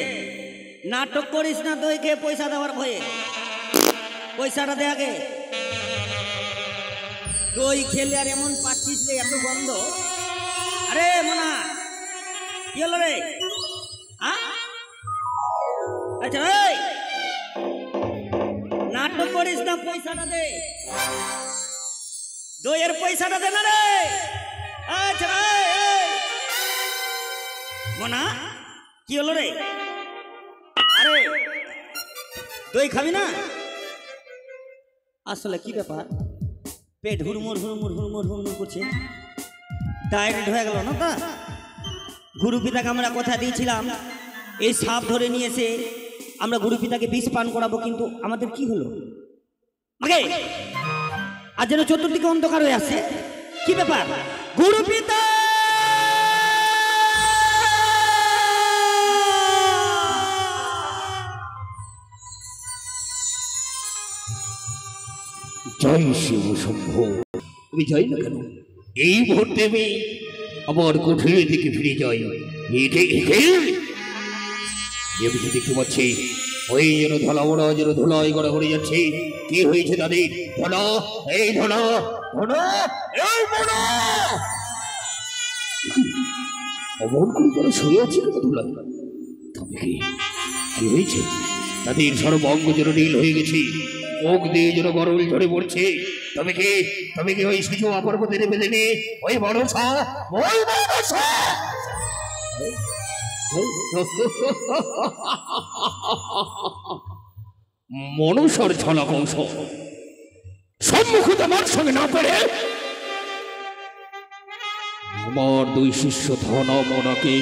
নাটক করিস না দই খেয়ে পয়সা দেওয়ার ভয়ে। পয়সাটা দে আগে। দই খেলে আর এমন পাচ্ছিস রে, এত গন্ধ। আরে মোনা, কি হলো রে? আচ্ছা এই নাটক করিস না, পয়সাটা দে। দইয়ের পয়সাটা দে না রে। আচ্ছা মোনা, কি হলো রে? আরে দই খাবি না? আসলে কি ব্যাপার, পেট হুড়মুড় হুড়মুড় হুড়মুড় হুড়মুড় করছে। ডায়রিয়া হয়ে গেল না তা? গুরু পিতাকে আমরা কথা দিয়েছিলাম এই সাপ ধরে নিয়ে এসে আমরা গুরু পিতাকে বিষ পান করাবো, কিন্তু আমাদের কি হলো? আগে আজ যেন চতুর্দিকে অন্ধকার হয়ে আসছে। কি ব্যাপার? গুরু পিতা জয় শিব শম্ভ। আমি যাই না কেন, এই মুহূর্তে আমি আমার কোঠের দিকে ফিরে যাই। আমি তো দেখতে পাচ্ছি ওই যেন ধলা ওরা যেন ধুলাই গড়া ঘুরে যাচ্ছে। কি হয়েছে তাদের? ধলা, এই ধলা, ধলা, এই ধলা। অমন করে তারা শুয়ে আছে কেন ধুলাই? তবে কি হয়েছে? তাদের সর্বঙ্গ যেন নীল হয়ে গেছে, মুখ দিয়ে যেন গরল ঝরে পড়ছে। তবে কি ওই শিশু অপর্বতের বেদনে ওই মনসা, ওই মনসা মনুষ্যর ছলা কৌশল সম্মুখে আমার সঙ্গে না পেরে আমার দুই শিষ্য ধন মনাকে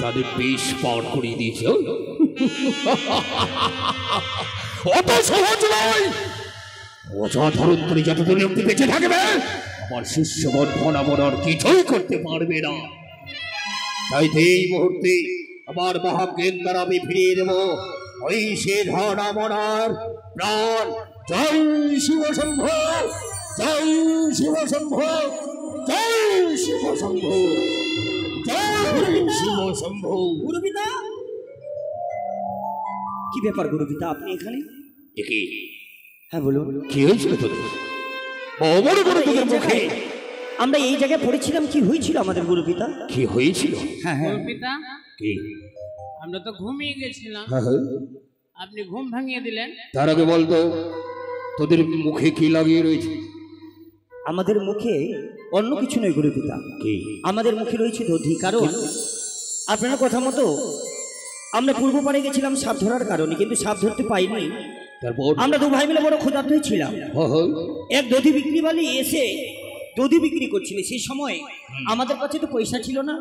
তাদের বেশ পার করিয়ে দিয়েছে। অত সহজ নয়, অযথা ধরন্তরী যতদিন অব্দি বেঁচে থাকবে আমার শিষ্যগণ ভনাবনার কিছুই করতে পারবে না। তাই তো এই মুহূর্তে আমার মহাজ্ঞান দ্বারা আমি ফিরিয়ে দেব ওই সে ধনাবনার প্রাণ। জয় শিব শম্ভু, জয় শিব শম্ভু, জয় শিব শম্ভু, জয় শিব শম্ভু। গুরুপিতা, কি ব্যাপার গুরুপিতা, আপনি এখানে? একে হ্যাঁ বলুন, কি হয়েছিল তোদের? অমর করে তোদের মুখে আমরা এই জায়গায় পড়েছিলাম, কি হয়েছিল আমাদের গুরুপিতা? কি হয়েছিল? পিতা, কি? আমরা তো ঘুমিয়ে গেছিলাম, হ্যাঁ, আপনি ঘুম ভাঙিয়ে দিলেন। তার আগে বলতো তোদের মুখে কি লাগিয়ে রয়েছে? আমাদের মুখে অন্য কিছু নয় গুরুপিতা, কি? আমাদের মুখে রয়েছে দধি। কারণ আপনার কথা মতো আমরা পূর্ব পাড়ে গেছিলাম সাপ ধরার কারণে, কিন্তু সাপ ধরতে পাইনি। তারপর আমরা দু ভাই মিলে বড় ক্ষুধার্ত ছিলাম। এক দধি বিক্রিবালি এসে দধি বিক্রি করছিল। সেই সময় আমাদের কাছে তো পয়সা ছিল না,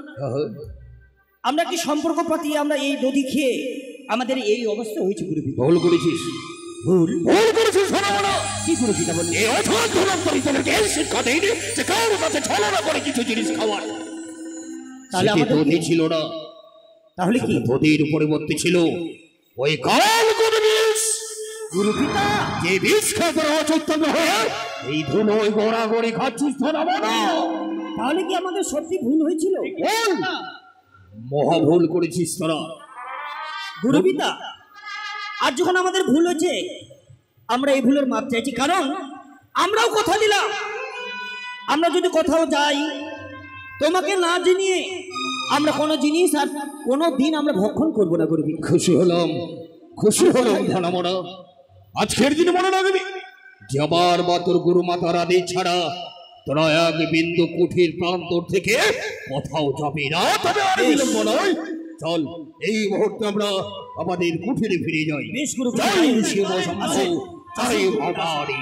আমরা কি সম্পর্ক পাতিয়ে আমরা এই দধি খেয়ে আমাদের এই অবস্থা হয়েছে গুরুপিতা। ভুল করেছিস, ভুল ভুল করেছিস। শোনো, কি গুরুপিতা বললেন? এই অথবা ধনন্তরী তোদেরকে এই শিক্ষা দেয়নি যে কারোর কাছে ছলনা করে কিছু জিনিস খাওয়ার। তাহলে সেটি আমাদের দধি ছিল না, তাহলে কি দধির পরিবর্তে ছিল ওই কাল কোন বিষ। গুরুপিতা? যে বিষ খেতে অচৈতন্য হয়ে এই ধুলোয় গড়াগড়ি খাচ্ছিস ধনাবনা। তাহলে কি আমাদের সত্যি ভুল হয়েছিল? মহা ভুল করেছিস তোরা গুরুপিতা, আর যখন আমাদের ভুল হয়েছে আমরা এই ভুলের মাপ চাইছি। কারণ আমরাও কথা দিলাম, আমরা যদি কোথাও যাই তোমাকে না জানিয়ে আমরা কোনো জিনিস আর কোনো দিন আমরা ভক্ষণ করবো না গুরুপিতা। খুশি হলাম, খুশি হলাম ধনামনা। আজকের দিনে মনে রাখবি যে আবার বা তোর গুরু মাতার আদেশ ছাড়া তোরা এক বিন্দু কুঠির প্রান্তর থেকে কোথাও যাবি না। তবে আর বিলম্ব নয়, চল এই মুহূর্তে আমরা আমাদের কুঠিরে ফিরে যাই। বেশ গুরুপিতা, জয় শিব শম্ভু, জয় ভবানী।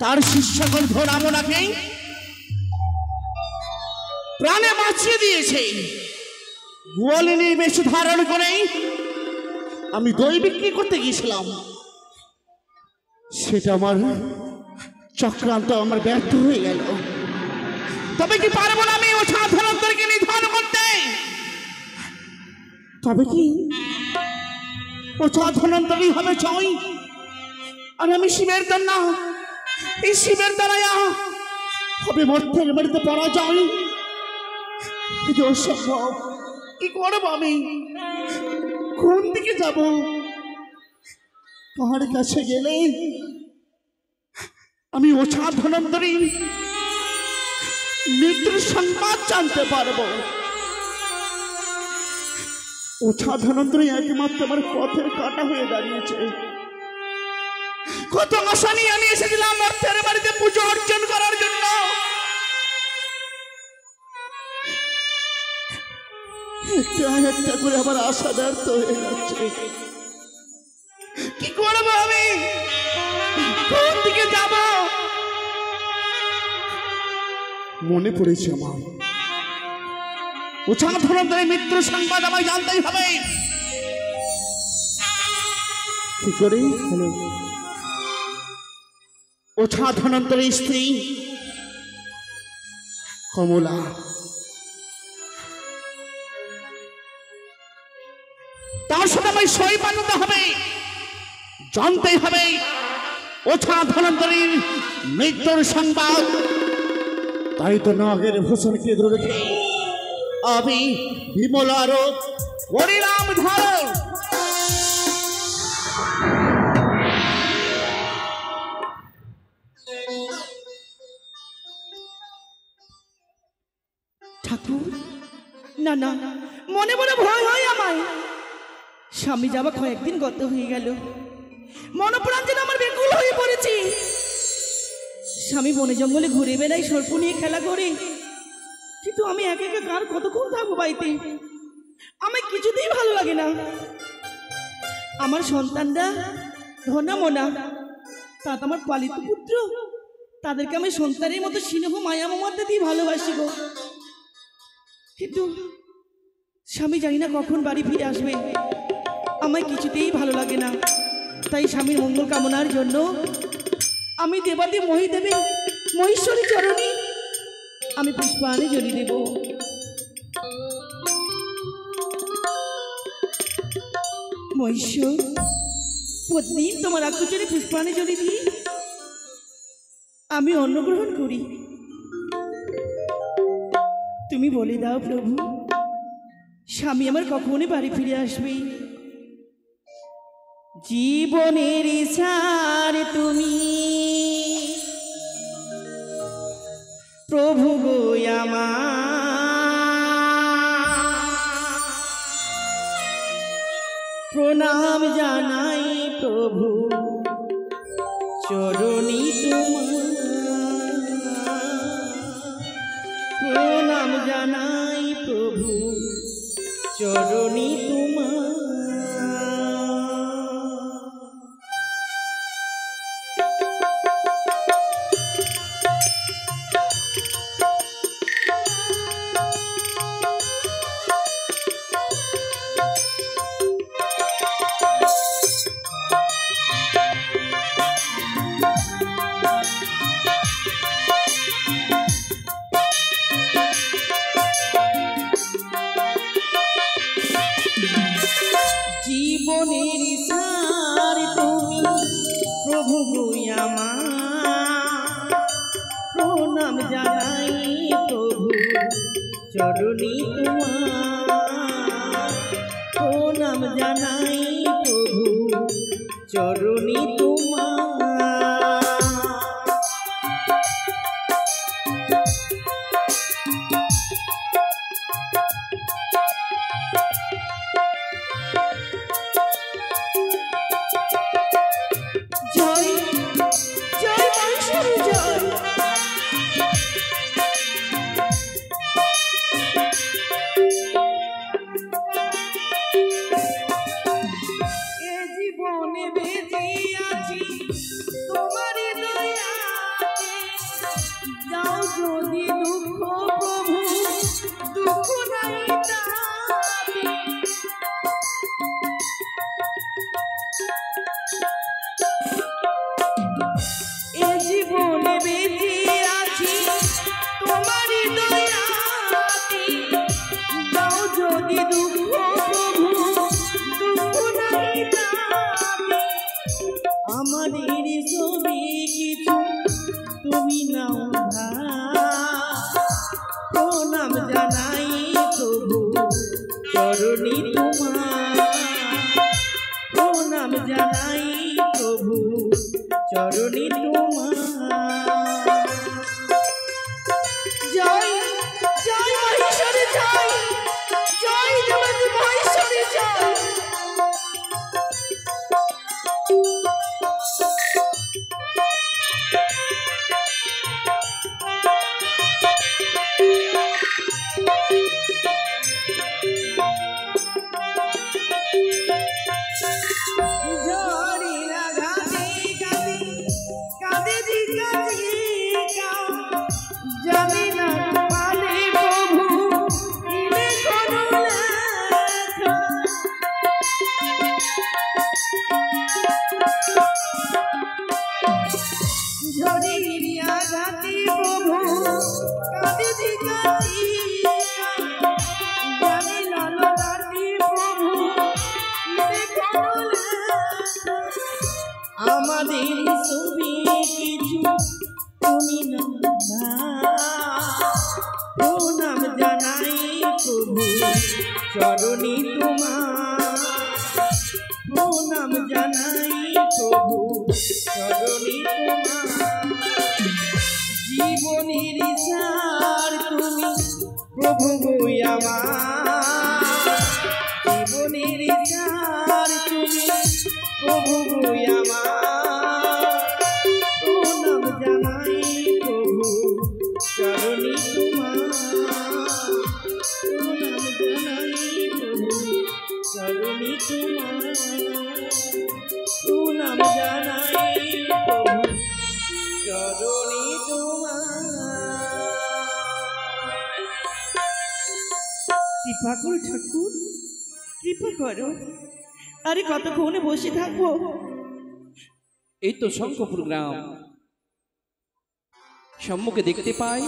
তার শিষ্যগণ ধনামনাকে প্রাণে বাঁচিয়ে দিয়েছে। গোয়ালিনীর বেশ ধারণ করে আমি দই বিক্রি করতে গিয়েছিলাম, সেটা আমার চক্রান্ত আমার ব্যর্থ হয়ে গেল। তবে কি পারবো না আমি ও ধনন্তরীকে নিধন করতে? তবে কি ও ধনন্তরী হবে জয়, আর আমি শিবের দ্বারা, এই শিবের দ্বারা হবে মর্তের বাড়িতে পরাজয়। কিন্তু অসম্ভব, কি করবো আমি? কোন দিকে যাব? কার কাছে গেলে আমি ওঝা ধনন্তরী মৃত্যুর সংবাদ জানতে পারবো? ওঝা ধনন্তরী একমাত্র আমার পথের কাটা হয়ে দাঁড়িয়েছে। কত আশা নিয়ে আমি এসেছিলাম মর্তের বাড়িতে পুজো অর্জন করার জন্য, একটা একটা করে আবার আশা ব্যর্থ হয়ে যাচ্ছে। কি করবো আমি? কোন দিকে যাব? মনে পড়েছে আমার ওঝা ধনন্তরীর মৃত্যুর সংবাদ আমায় জানতেই হবে। কি করে? ওঝা ধনন্তরীর স্ত্রী কমলা, তার সাথে আমায় সই বানাতে হবে, জানতেই হবে ওঝা ধনন্তরীর মৃত্যুর সংবাদ। তাই তো নাগের ভূষণকে ধরে রেখে আমি বিমলার হরিনাম ধারণ ঠাকুর। না না, মনে মনে ভয় হয় আমায়। স্বামী যাওয়া কয়েকদিন গত হয়ে গেল, মনপ্রাণ যেন আমার বেকুল হয়ে পড়েছি। স্বামী বনে জঙ্গলে ঘুরে বেড়াই, সর্প নিয়ে খেলা করে, কিন্তু আমি একা একা কার কতক্ষণ থাকবো বাড়িতে? আমার কিছুতেই ভালো লাগে না। আমার সন্তানরা ধনা মনা, তা তো আমার পালিত পুত্র, তাদেরকে আমি সন্তানের মতো স্নেহ মায়া মমতা দিয়ে ভালোবাসি গো। কিন্তু স্বামী জানি না কখন বাড়ি ফিরে আসবে, আমায় কিছুতেই ভালো লাগে না। তাই স্বামীর মঙ্গল কামনার জন্য আমি দেবাদি মহিদেবী মহেশ্বরী চরণী আমি পুষ্পাঞ্জলি দেব। মহেশ্বর, প্রতিদিন তোমার আকুচরে পুষ্পাঞ্জলি দিই আমি অন্ন গ্রহণ করি। তুমি বলে দাও প্রভু, স্বামী আমার কখনই বাড়ি ফিরে আসবে? জীবনের সার তুমি প্রভু গো আমার, প্রণাম জানাই প্রভু চরণী তোমার, প্রণাম জানাই প্রভু চরণী তোমার। জীবনের সার তুমি প্রভু গো আমার, প্রণাম জানাই প্রভু চরণী তোমার, প্রণাম জানাই প্রভু চরণী তোমার। আমাদের সবই কিছু তুমি নাও প্রণাম জানাই প্রভু চরণী তোমার, প্রণাম জানাই প্রভু চরণী তোমার। জয় জয় মহেশ্বরী জয়, জয় জগৎ মহেশ্বরী জয়। আমাদের সবই কিছু তুমি না, প্রণাম জানাই প্রভু চরণী তোমার, প্রণাম জানাই প্রভু চরণী তোমার। জীবনের সার তুমি প্রভু গো আমার, জীবনের সার তুমি প্রভু গো আমার, প্রণাম জানাই প্রভু চরণী তোমার, প্রণাম জানাই প্রভু চরণী তোমার, প্রণাম জানাই প্রভু চরণী তোমার। কৃপা করো ঠাকুর, কৃপা করো। আরে কতক্ষণে বসে থাকবো, এই তো শঙ্করপুর গ্রাম। সম্মুখে দেখতে পাই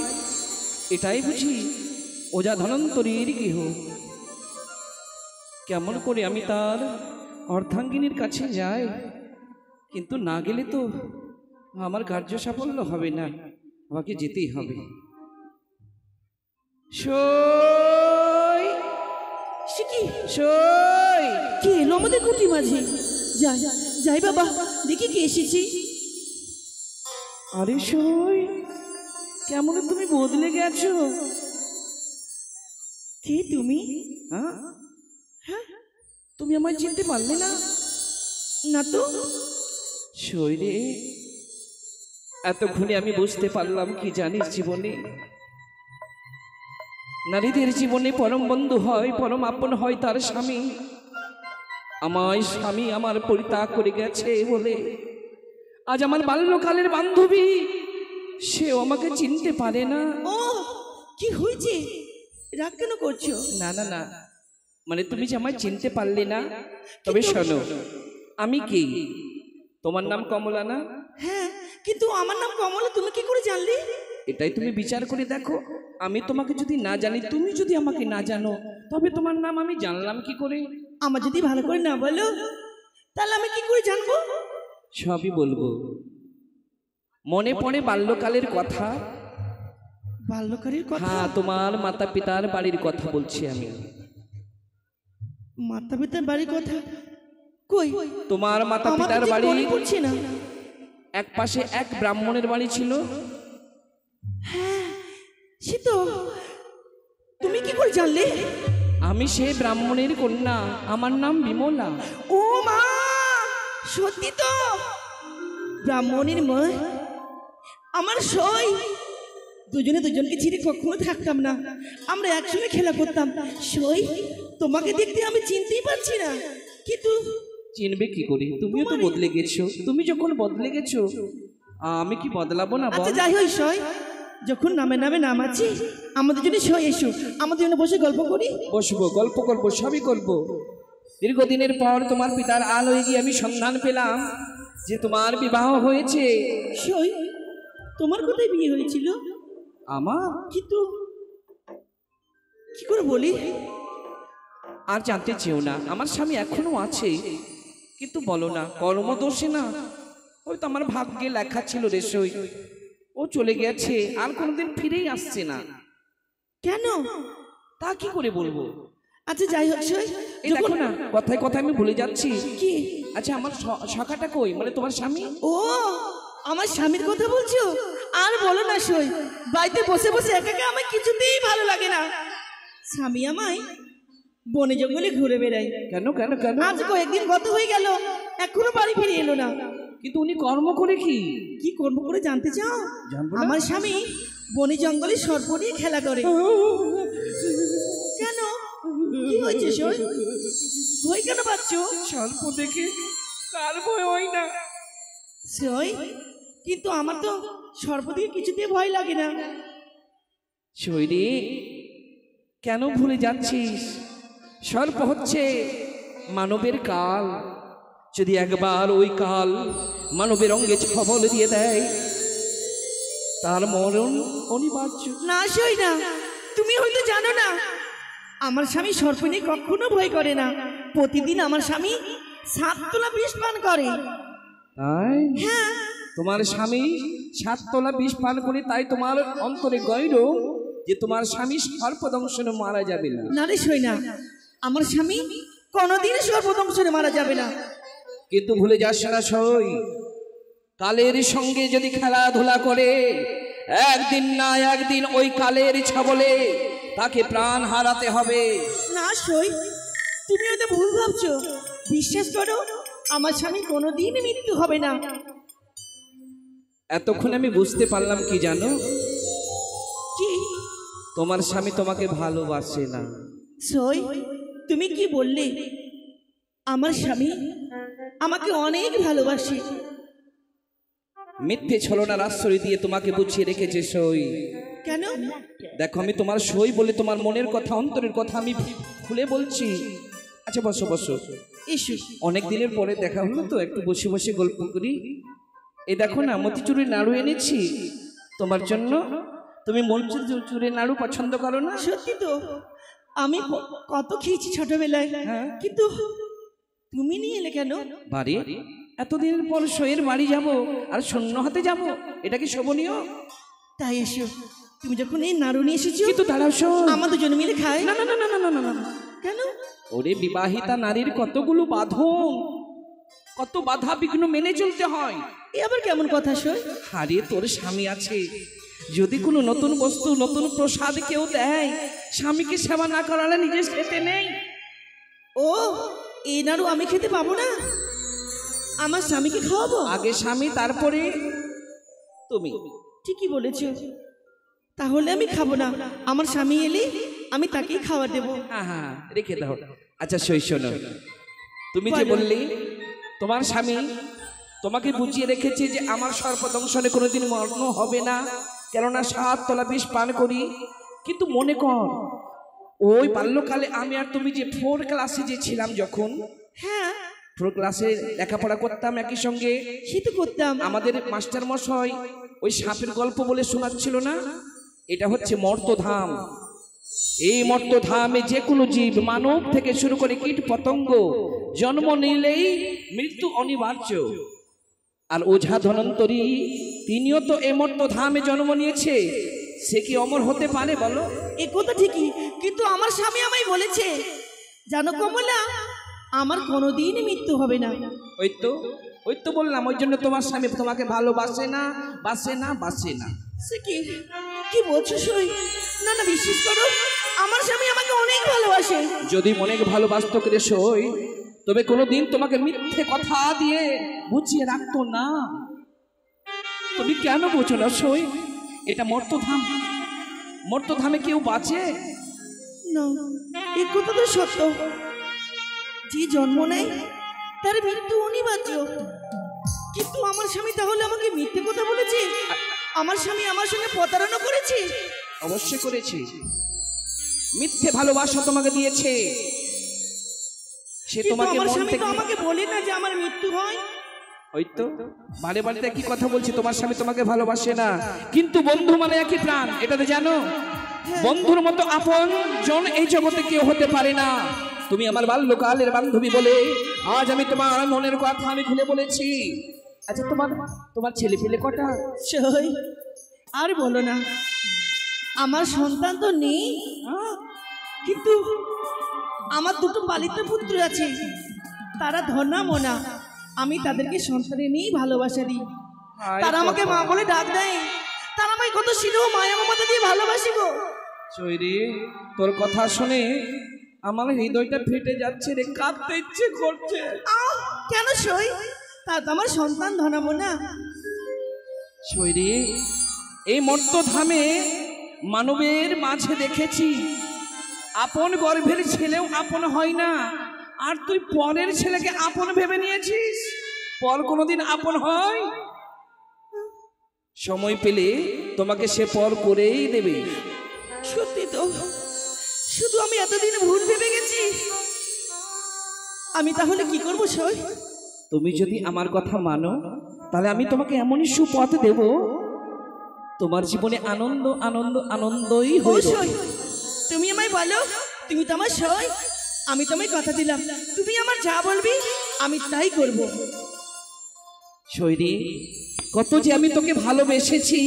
এটাই বুঝি ওজা ধনন্তরীর গৃহ। কেমন করে আমি তার অর্ধাঙ্গিনীর কাছে যাই, কিন্তু না গেলে তো আমার কার্য সাফল্য হবে না, আমাকে যেতেই হবে। সই সে কি সই কি এলো আমাদের কুটি মাঝে? যাই যাই বাবা, দেখি কে এসেছি। আরে সই, কেমন তুমি বদলে গেছো? কে তুমি? হ্যাঁ, তুমি আমায় চিনতে পারলে না? না তো। সই রে, এতক্ষণে আমি বুঝতে পারলাম কি জানিস, জীবনে নারীদের জীবনে পরম বন্ধু হয়, পরম আপন হয় তার স্বামী। আমার স্বামী আমার পরিত্যাগ করে গেছে বলে আজ আমার বাল্যকালের বান্ধবী সেও আমাকে চিনতে পারে না। ও কি হয়েছে? রাগ কেন করছো? না না না, মানে তুমি যে আমায় চিনতে পারলে না। তবে শোনো, আমি কি? তোমার নাম কমলা না? হ্যাঁ, কিন্তু আমার নাম কমলা তুমি কি করে জানলে? এটাই তুমি বিচার করে দেখো। আমি তোমাকে যদি না জানি, তুমি যদি আমাকে না জানো, তবে তোমার নাম আমি জানলাম কি করে? আমার যদি ভালো করে না বলো তাহলে আমি কি করে জানবো? সবই বলবো। মনে পড়ে বাল্যকালের কথা? বাল্যকালের কথা? হ্যাঁ, তোমার মাতা পিতার বাড়ির কথা বলছি আমি। মাতা পিতার বাড়ির কথা? কই তোমার মাতা আমার পিতার তো ঠিক বাড়ি মনে পড়ছে না। এক পাশে এক ব্রাহ্মণের বাড়ি ছিল। সে তো তুমি কি করে জানলে? আমি সেই ব্রাহ্মণের কন্যা, আমার নাম বিমলা। ও মা, সত্যি তো? ব্রাহ্মণের মেয়ে আমার সই। দুজনে দুজনকে ছিঁড়ে কখনো থাকতাম না, আমরা একসঙ্গে খেলা করতাম। সই, তোমাকে দেখতে আমি চিনতেই পারছি না, কিন্তু চিনবে কি করে? তুমিও তো বদলে গেছো। তুমি যখন বদলে গেছো, আমি কি বদলাবো না? আচ্ছা বল। যাই হোক সই, যখন নামে নামে নাম আছে আমাদের জন্য সই এসো, আমাদের জন্য বসে গল্প করি। বসবো, গল্প করবো, সবই করবো। দীর্ঘদিনের পর তোমার পিতার আলোয় গিয়ে আমি সন্ধান পেলাম যে তোমার বিবাহ হয়েছে। সই, তোমার কোথায় বিয়ে হয়েছিল? আমার? কিন্তু কি করে বলি? আর জানতে চেও না, আমার স্বামী এখনো আছে, কিন্তু বলো না, কর্মদোষে না, হয়তো আমার ভাগ্যে লেখা ছিল রে সই। ও চলে গেছে, আর কোনোদিন ফিরেই আসছে না। কেন? তা কি করে বলবো? আচ্ছা যাই হোক সই, এই দেখো না, কথায় কথায় আমি ভুলে যাচ্ছি। কি? আচ্ছা, আমার সখাটা কই, মানে তোমার স্বামী? ও আমার স্বামীর কথা বলছো? আর বলো না সই, বাড়িতে বসে বসে একা একা আমার কিছুতেই ভালো লাগে না। স্বামী আমায় বনে জঙ্গলে ঘুরে বেড়াই। কেন কেন কেন? আজ কয়েকদিন গত হয়ে গেল, এখনো বাড়ি ফিরে এলো না। কিন্তু উনি কর্ম করে কি? কি করবো করে জানতে চাও? জানবো না। আমার স্বামী বনে জঙ্গলে সর্প নিয়ে খেলা করে। কেন, কি হয়েছে সই? ভয় কেন পাচ্ছ? স্বল্প দেখে কার ভয় হয় না? সই, কিন্তু আমার তো সর্প দিয়ে কিছুতেই ভয় লাগে না। শৈরী, কেন ভুলে যাচ্ছিস? সর্প হচ্ছে মানবের কাল। যদি একবার ওই কাল মানবের অঙ্গে ছবল দিয়ে দেয়, তার মরণ অনিবার্য। না সই না, তুমি হয়তো জানো না, আমার স্বামী সর্প নিয়ে কখনো ভয় করে না। প্রতিদিন আমার স্বামী 7 তোলা বিষ পান করে। তাই? হ্যাঁ, তোমার স্বামী 7 তোলা বিষ পান করে, তাই তোমার অন্তরে গৌর যে তোমার স্বামী সর্পদংশনে মারা যাবে না। না রে সই না, আমার স্বামী কোনোদিন সর্পদংশনে মারা যাবে না। কিন্তু ভুলে যাস না সই, কালের সঙ্গে যদি খেলাধুলা করে, একদিন না একদিন ওই কালের ছবলে তাকে প্রাণ হারাতে হবে। না সই, তুমি হয়তো ভুল ভাবছো। বিশ্বাস করো, আমার স্বামী কোনোদিন মৃত্যু হবে না। এতক্ষণ আমি বুঝতে পারলাম কি জানো? কি? তোমার স্বামী তোমাকে ভালোবাসে না। সই, তুমি কি বললে? আমার স্বামী আমাকে অনেক ভালোবাসে। মিথ্যে ছলনার আশ্রয় দিয়ে তোমাকে বুঝিয়ে রেখেছে সই। কেন? দেখো, আমি তোমার সই বলে তোমার মনের কথা, অন্তরের কথা আমি খুলে বলছি। আচ্ছা বসো বসো, এসো। অনেক দিনের পরে দেখা হলো তো, একটু বসে বসে গল্প করি। এই দেখো না মতিচুরের নাড়ু এনেছি তোমার জন্য। তুমি মতিচুরের নাড়ু পছন্দ করো না? সত্যি তো, আমি কত খেয়েছি ছোটবেলায়, কিন্তু তুমি নিয়ে এলে কেন? বাড়ি এতদিনের পর সইয়ের বাড়ি যাব আর শূন্য হাতে যাব, এটা কি শোভনীয়? তাই এসো, তুমি যখন এই নাড়ু নিয়ে এসেছো, কিন্তু দাঁড়াও শোন, আমরা দুজনে মিলে খাই। না না না না না না না। কেন? ওরে বিবাহিতা নারীর কতগুলো বাঁধন, কত বাধা বিঘ্ন মেনে চলতে হয়। এ আবার কেমন কথা সই? আরে তোর স্বামী আছে, যদি কোনো নতুন বস্তু নতুন প্রসাদ কেউ দেয়, স্বামীকে সেবা না করালে নিজে খেতে নেই। ও, এই নাড়ু আমি খেতে পাবো না, আমার স্বামীকে খাওয়াবো? আগে স্বামী তারপরে তুমি। ঠিকই বলেছো, তাহলে আমি খাবো না, আমার স্বামী এলে আমি তাকেই খাওয়া দেবো। হ্যাঁ হ্যাঁ রেখে দাও। আচ্ছা সই শোনো, তুমি যে বললি তোমার স্বামী তোমাকে বুঝিয়ে রেখেছে যে আমার সর্পদংশনে কোনোদিন মগ্ন হবে না, কেননা 7 তলা বিষ পান করি। কিন্তু মনে কর ওই বাল্যকালে আমি আর তুমি যে 4 ক্লাসে যে ছিলাম, যখন হ্যাঁ 4 ক্লাসে লেখাপড়া করতাম একই সঙ্গে, সে তো করতাম। আমাদের মাস্টার মশাই ওই সাপের গল্প বলে শোনাচ্ছিল না, এটা হচ্ছে মর্তধাম। এই মর্তধামে যে কোনো জীব, মানব থেকে শুরু করে কীট পতঙ্গ, জন্ম নিলেই মৃত্যু অনিবার্য। আর ওঝা ধনন্তরী তিনিও তো এই মর্তধামে জন্ম নিয়েছে, সে কি অমর হতে পারে বলো? এ কথা ঠিকই, কিন্তু আমার স্বামী আমায় বলেছে, জানো কমলা, আমার কোনোদিন মৃত্যু হবে না। ওই তো বললাম, ওই জন্য তোমার স্বামী তোমাকে ভালোবাসে না, বাসে না, বাসে না। সে কি কি বলছো সই? না না, বিশ্বাস করো, আমার স্বামী আমাকে অনেক ভালোবাসে। যদি অনেক ভালোবাসতো করে সই, তবে কোনোদিন তোমাকে মিথ্যে কথা দিয়ে বুঝিয়ে রাখতো না। তুমি কেন বোঝো না সই? এটা মর্তধাম, মর্তধামে কেউ বাঁচে না, এই কথা তো সত্য, যে জন্ম নেয় তার মৃত্যু অনিবার্য। কিন্তু আমার স্বামী তাহলে আমাকে মিথ্যে কথা বলেছে? আমার স্বামী আমার সঙ্গে প্রতারণা করেছে? অবশ্যই করেছে, মিথ্যে ভালোবাসা তোমাকে দিয়েছে। সে তোমাকে আমার মন স্বামী তো থেকে, আমাকে বলে না যে আমার মৃত্যু হয়। ওই তো বারে বারে কি কথা বলছি, তোমার স্বামী তোমাকে ভালোবাসে না, কিন্তু বন্ধু মানে একই প্রাণ, এটা তো জানো। বন্ধুর মতো আপন জন এই জগতে কেউ হতে পারে না। তুমি আমার বাল্যকালের বান্ধবী বলে আজ আমি তোমার মনের কথা আমি খুলে বলেছি। আচ্ছা তোমার ছেলে পেলে কটা? সই, আর বলো না, আমার সন্তান তো নেই, কিন্তু আমার 2টো পালিত পুত্র আছে, তারা ধনা মোনা। আমি তাদেরকে সন্তানে নিয়েই ভালোবাসা দিই। তারা আমাকে মা বলে ডাক দেয়, তারা আমায় কত স্নেহ মায়া মমতা দিয়ে ভালোবাসি গো। চৈরি, তোর কথা শুনে আমার হৃদয়টা ফেটে যাচ্ছে রে, কাঁদতে ইচ্ছে করছে। কেন সই? তা তো আমার সন্তান ধনা মোনা। চৈরি, এই মর্তধামে মানবের মাঝে দেখেছি আপন গর্ভের ছেলেও আপন হয় না, আর তুই পরের ছেলেকে আপন ভেবে নিয়েছিস। পর কোনোদিন আপন হয়? সময় পেলে তোমাকে সে পর করেই দেবে। সত্যি তো, শুধু আমি এতদিন ভুল ভেবে গেছি। আমি তাহলে কি করব সই? তুমি যদি আমার কথা মানো, তাহলে আমি তোমাকে এমনই সুপথ দেব, তোমার জীবনে আনন্দ আনন্দ আনন্দই হয়ে যাবে। তুমি আমায় বলো, তুমি তো আমার সই, আমি তোমায় কথা দিলাম, তুমি আমার যা বলবি আমি তাই করব। শৈরি, কত যে আমি তোকে ভালোবেসেছি,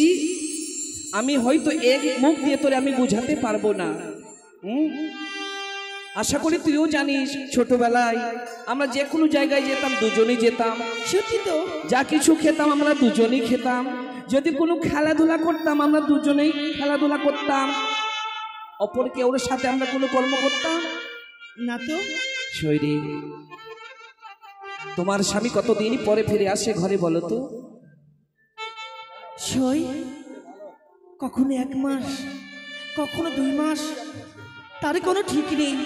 আমি হয়তো এক মুখ দিয়ে তোরে আমি বুঝাতে পারবো না। আশা করি তুইও জানিস, ছোটবেলায় আমরা যে কোনো জায়গায় যেতাম দুজনেই যেতাম। সত্যি তো, যা কিছু খেতাম আমরা দুজনেই খেতাম, যদি কোনো খেলাধুলা করতাম আমরা দুজনেই খেলাধুলা করতাম, অপর কেউর সাথে আমরা কোনো কর্ম করতাম না তো। শৈরি, তোমার স্বামী কতদিন পরে ফিরে আসে ঘরে বলো তো? সই, কখনো 1 মাস, কখনো 2 মাস, তার কোনো ঠিক নেই।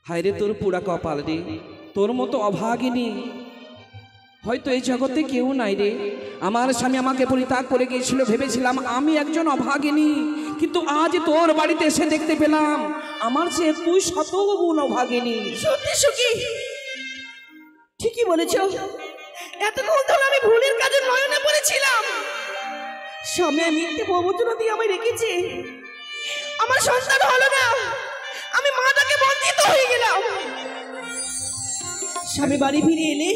হায় রে তোর পুরা কপাল রে, তোর মতো অভাগিনী হয়তো এই জগতে কেউ নাই রে। আমার স্বামী আমাকে পরিত্যাগ করে গিয়েছিল, ভেবেছিলাম আমি একজন অভাগিনী, কিন্তু আজ তোর বাড়িতে এসে দেখতে পেলাম আমার চেয়ে তুই 100 গুণ অভাগিনী। সত্যি সখী, ঠিকই বলেছ, এতক্ষণ ধরে আমি ভুলের কাজে নয়নে পড়েছিলাম। স্বামী মিথ্যে প্রবচনা দিয়ে আমায় রেখেছে, আমার সন্তান হলো না, আমি মাটাকে বঞ্চিত হয়ে গেলাম। স্বামী বাড়ি ফিরে এলে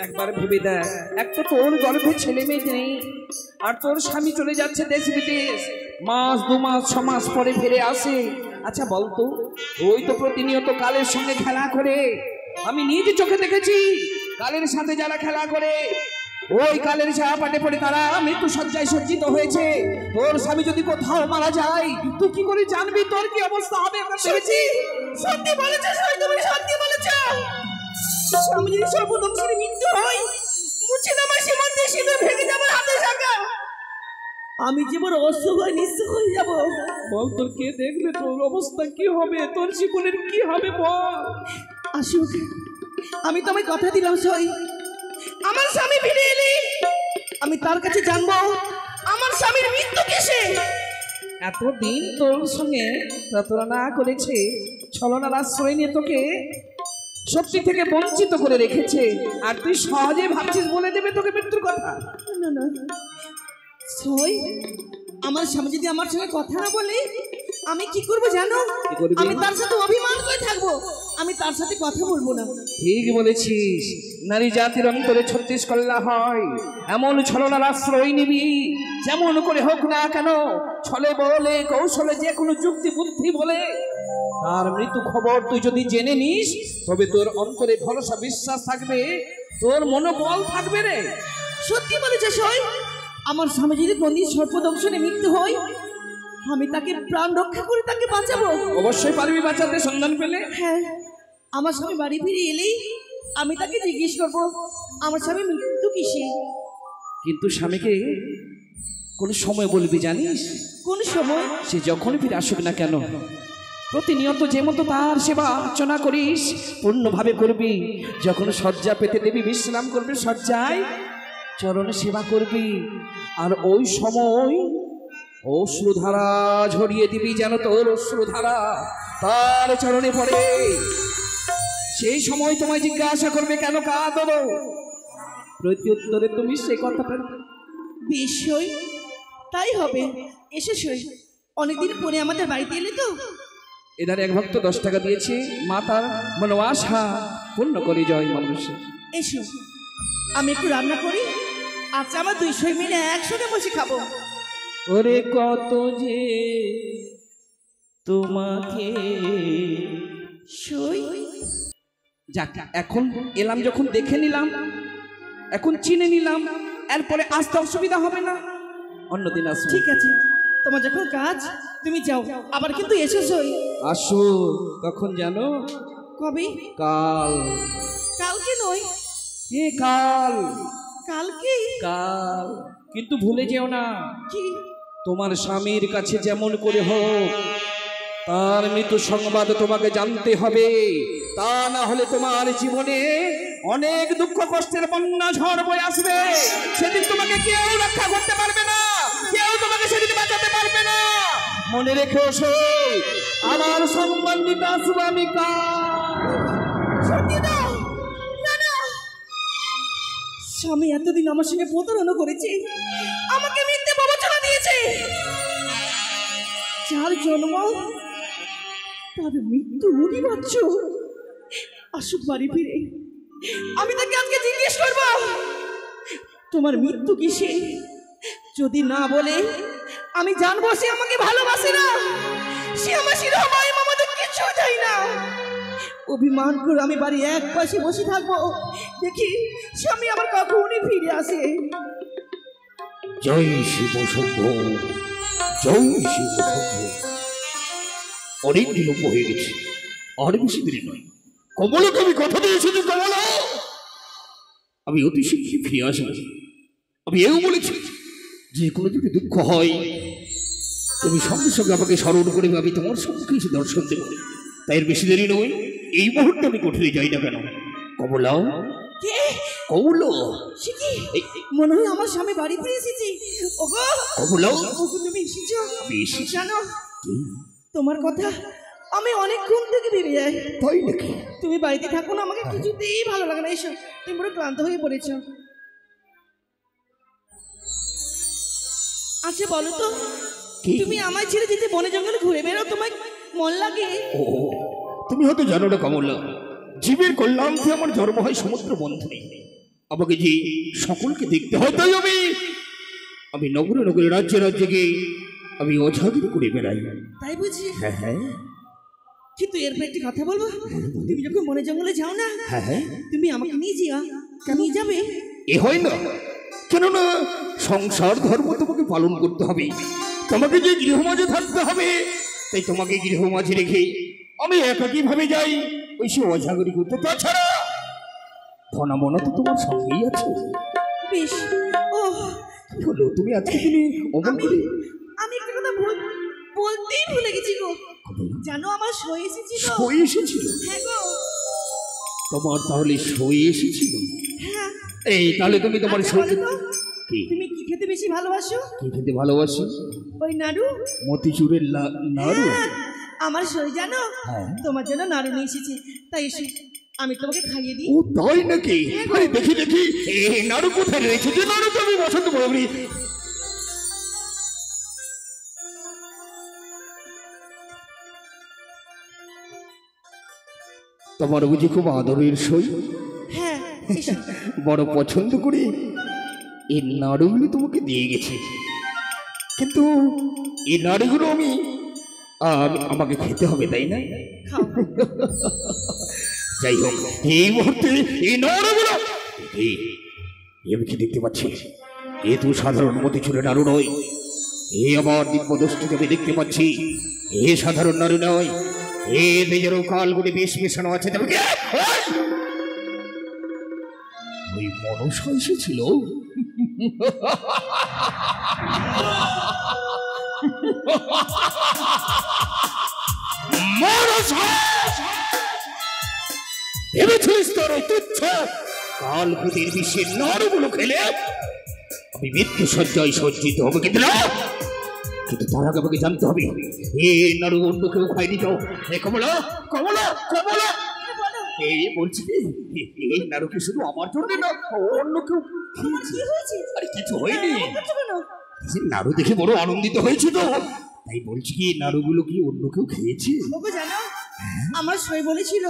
একবার ভেবে দেখ, এক তো তোর গর্ভে ছেলে মেয়ে নেই, আর তোর স্বামী চলে যাচ্ছে দেশ বিদেশ, মাস 2 মাস 6 মাস পরে ফিরে আসে। আচ্ছা বলতো, ওই তো প্রতিনিয়ত কালের সঙ্গে খেলা করে, আমি নিজে চোখে দেখেছি কালের সাথে যারা খেলা করে ওই কালের ছাপাটে পড়ে তারা মৃত্যু সজ্জায় সজ্জিত হয়েছে। তোর স্বামী যদি কোথাও মারা যায়, তুই কি করে জানবি তোর কি অবস্থা হবে? সত্যি বলেছে, তুমি সত্যি বলেছ। স্বামী যদি সর্বদংশীর মৃত্যু হয়, মুছে নামার সীমান্তে সিঁদুর ভেঙে যাবার হাতে থাকা, আমি যেমন অসহায় নিঃস্ব হয়ে যাব। বল, তোর কে দেখলে তোর অবস্থা কি হবে, তোর জীবনের কি হবে বল। আসুক, আমি তোমায় কথা দিলাম সই, আমার স্বামী ফিরে এলে আমি তার কাছে জানবো আমার স্বামীর মৃত্যু কিসে। এতদিন তোর সঙ্গে প্রতারণা করেছে, ছলনার আশ্রয় নিয়ে তোকে সত্যি থেকে বঞ্চিত করে রেখেছে, আর তুই সহজে ভাবছিস বলে দেবে তোকে মৃত্যুর কথা। না না সই, আমার স্বামী যদি আমার সঙ্গে কথা না বলে আমি কি করবো জানো? আমি তার সাথে অভিমান করে থাকবো, আমি তার সাথে কথা বলবো না। ঠিক বলেছিস, নারী জাতির অন্তরে 36 কল্লা হয়, এমন ছলনার আশ্রয় নিবি যেমন করে হোক না কেন, ছলে বলে কৌশলে যে কোনো যুক্তি বুদ্ধি বলে তার মৃত্যু খবর তুই যদি জেনে নিস, তবে তোর অন্তরে ভরসা বিশ্বাস থাকবে, তোর মনোবল থাকবে রে। সত্যি বলেছে সই, আমার স্বামী যদি কোনদিন সর্পদংশনে মৃত্যু হয়, আমি তাকে প্রাণ রক্ষা করে তাকে বাঁচাবো। অবশ্যই পারবি বাঁচাতে, সন্ধান পেলে। হ্যাঁ, আমার স্বামী বাড়ি ফিরে এলেই আমি তাকে জিজ্ঞেস করবো আমার স্বামী মৃত্যু কিসে। কিন্তু স্বামীকে কোন সময় বলবি জানিস? কোন সময়? সে যখনই ফিরে আসুক না কেন, প্রতিনিয়ত যে মতো তার সেবা অর্চনা করিস পূর্ণভাবে করবি। যখন শয্যা পেতে দেবি, বিশ্রাম করবি শয্যায়, চরণে সেবা করবি, আর ওই সময় অশ্রুধারা ঝরিয়ে দিবি, যেন তোর অশ্রুধারা তার চরণে পড়ে। সেই সময় তোমায় জিজ্ঞাসা করবে কেন কাঁদো, প্রতি উত্তরে তুমি সে কথাটা বিষয় তাই হবে। এসে সই, অনেকদিন পরে আমাদের বাড়িতে এলে তো। এধারে এক ভক্ত 10 টাকা দিয়েছে, মা তার মনোবাসা পূর্ণ করে জয় মানুষ। এসো, আমি একটু রান্না করি, আচ্ছা আমার 2 সই মিলে একসঙ্গে বসে খাবো। ওরে কত যে তোমাকে সই, যাক, এখন এলাম যখন দেখে নিলাম, এখন চিনে নিলাম, এরপরে আসতে অসুবিধা হবে না, অন্যদিন আসবো। ঠিক আছে, তোমার যখন কাজ তুমি যাও, আবার কিন্তু এসো সই। আসো, কখন জানো? কবে? কাল। কালকে নয়, কাল। কালকে? কাল, কিন্তু ভুলে যেও না, কি? তোমার স্বামীর কাছে যেমন করে হোক তার মৃত্যু সংবাদ তোমাকে জানতে হবে, তা না হলে তোমার জীবনে অনেক দুঃখ কষ্টের বন্যা ঝড় বয়ে আসবে। সেদিন তোমাকে কেউ রক্ষা করতে পারবে না, কেউ তোমাকে সেদিন বাঁচাতে পারবে না। মনে রেখো সই, আমার সম্মানিত স্বামীকা। সত্যি না? না না, স্বামী এতদিন আমার সঙ্গে প্রতারণা করেছে, আমাকে মিথ্যে প্রবচনা দিয়েছে। যার জন্ম তার মৃত্যু অনিবার্য। আসুক বাড়ি ফিরে, আমি তাকে আজকে জিজ্ঞেস করব তোমার মৃত্যু কিসে। যদি না বলে আমি জানবো সে আমাকে ভালোবাসে না, সে আমার শিরোময় আমাদের কিছু চাই না। অভিমান করে আমি বাড়ি এক পাশে বসে থাকবো, দেখি স্বামী আমার কখনই ফিরে আসে। জয় শিব শম্ভ, জয় শিব শম্ভ। অনেক বিলম্ব হয়ে গেছে, আর বেশি দেরি নয়। কমলাকে আমি কথা দিয়েছি যে কমলা, আমি অতি শীঘ্রই ফিরে আসবো। আমি এও বলেছি যে কোনো যদি দুঃখ হয় তুমি সঙ্গে সঙ্গে আমাকে স্মরণ করে আমি তোমার সঙ্গে এসে দর্শন দেবো। তাই এর বেশি দেরি নয়, এই মুহূর্তে আমি কোঠরে যাই না কেন। কমলা, কে? কমলা, সে কি? মনে হয় আমার স্বামী বাড়ি ফিরে এসেছি। ওগো কমলা, ওগো, তুমি এসেছো? আমি এসেছি। জানো তোমার কথা আমি অনেকক্ষণ থেকে বেরিয়ে যাই। তাই নাকি? তুমি বাড়িতে থাকো না, আমাকে কিছুতেই ভালো লাগে না। এসো, তুমি পুরো ক্লান্ত হয়ে পড়েছো। আচ্ছা বলো তো, তুমি আমায় ছেড়ে যেতে বনে জঙ্গলে ঘুরে বেরো, তোমার মন লাগে? ও তুমি হয়তো জানো না কমলা, জীবের কল্যাণ থেকে আমার জন্ম হয় সমুদ্র বন্ধনে। আমাকে যে সকলকে দেখতে হয়, তাই আমি নগরে নগরে রাজ্যে রাজ্যে গিয়ে আমি অঝাগিরি করে বেড়াই। তাই বুঝি? হ্যাঁ হ্যাঁ। কিন্তু এরপর একটি কথা বলবো, তুমি যখন বনে জঙ্গলে যাও না, হ্যাঁ হ্যাঁ। তুমি আমাকে নিয়ে যাও। নিয়ে যাবে? এ হয় না, কেননা সংসার ধর্ম তোমাকে পালন করতে হবে, তোমাকে যে গৃহ মাঝে থাকতে হবে, তাই তোমাকে গৃহ মাঝে রেখে আমি একাকী ভাবে যাই ওই সে অঝাগরি করতে। তাছাড়া ধনা মনা তো তোমার সঙ্গেই আছে। বেশ। ও কি হলো, তুমি আজকে দিনে অমন করে? আমি একটা কথা বলতেই ভুলে গেছি গো। জানো আমার সই এসেছিল। সই এসেছিল? হ্যাঁ গো। তোমার তাহলে সই এসেছিল? হ্যাঁ। এই তাহলে তুমি তোমার আচ্ছা, সই বলো তো, কি তুমি কি খেতে বেশি ভালোবাসো? কি খেতে ভালোবাসি? ওই নাড়ু। মতিচুরের নাড়ু? হ্যাঁ, আমার সই জানো, হ্যাঁ। তোমার জন্য নাড়ু নিয়ে এসেছি, তাই এসে আমি তোমাকে খাইয়ে দিই। ও তাই নাকি? আরে দেখি দেখি এই নাড়ু কোথায় রয়েছে, যে নাড়ু তো আমি বসন্ত বলি। তোমার বুঝি খুব আদরের সই? হ্যাঁ, এসো। বড় পছন্দ করে এই নাড়ুগুলো তোমাকে দিয়ে গেছে, কিন্তু এই নাড়ুগুলো আমাকে খেতে হবে, তাই না? খাও। যাই হোক, এই মুহূর্তে এই নাড়ুগুলো আমি কি দেখতে পাচ্ছি, এ তো সাধারণ মতিচুরের নাড়ু নয়, এ আমার দিব্যদৃষ্টিতে আমি দেখতে পাচ্ছি এ সাধারণ নাড়ু নয়, এ নিজেরও কালগুলি বেশ মেশানো আছে। তবে ওই মনসা এসেছিল। ভেবেছিলিস তোর ওই তুচ্ছ কালকুটির বিশ্বের নাড়ুগুলো খেলে আমি মৃত্যু সজ্জায় সজ্জিত হবে? কিন্তু না, কিন্তু তার আগে আমাকে জানতে হবে এ নাড়ু অন্য কেউ খায়নি তো। কমলা কমলা কমলা, এই বলছি এই নাড়ু কি শুধু আমার জন্য না, অন্য কেউ খেয়েছে? কি হয়েছে? আরে কিছু হয়নি, এমন করছো কেন? নাড়ু দেখে বড় আনন্দিত হয়েছে তো, তাই বলছি কি নাড়ুগুলো কি অন্য কেউ খেয়েছে? ওগো জানো, আমার সই বলেছিল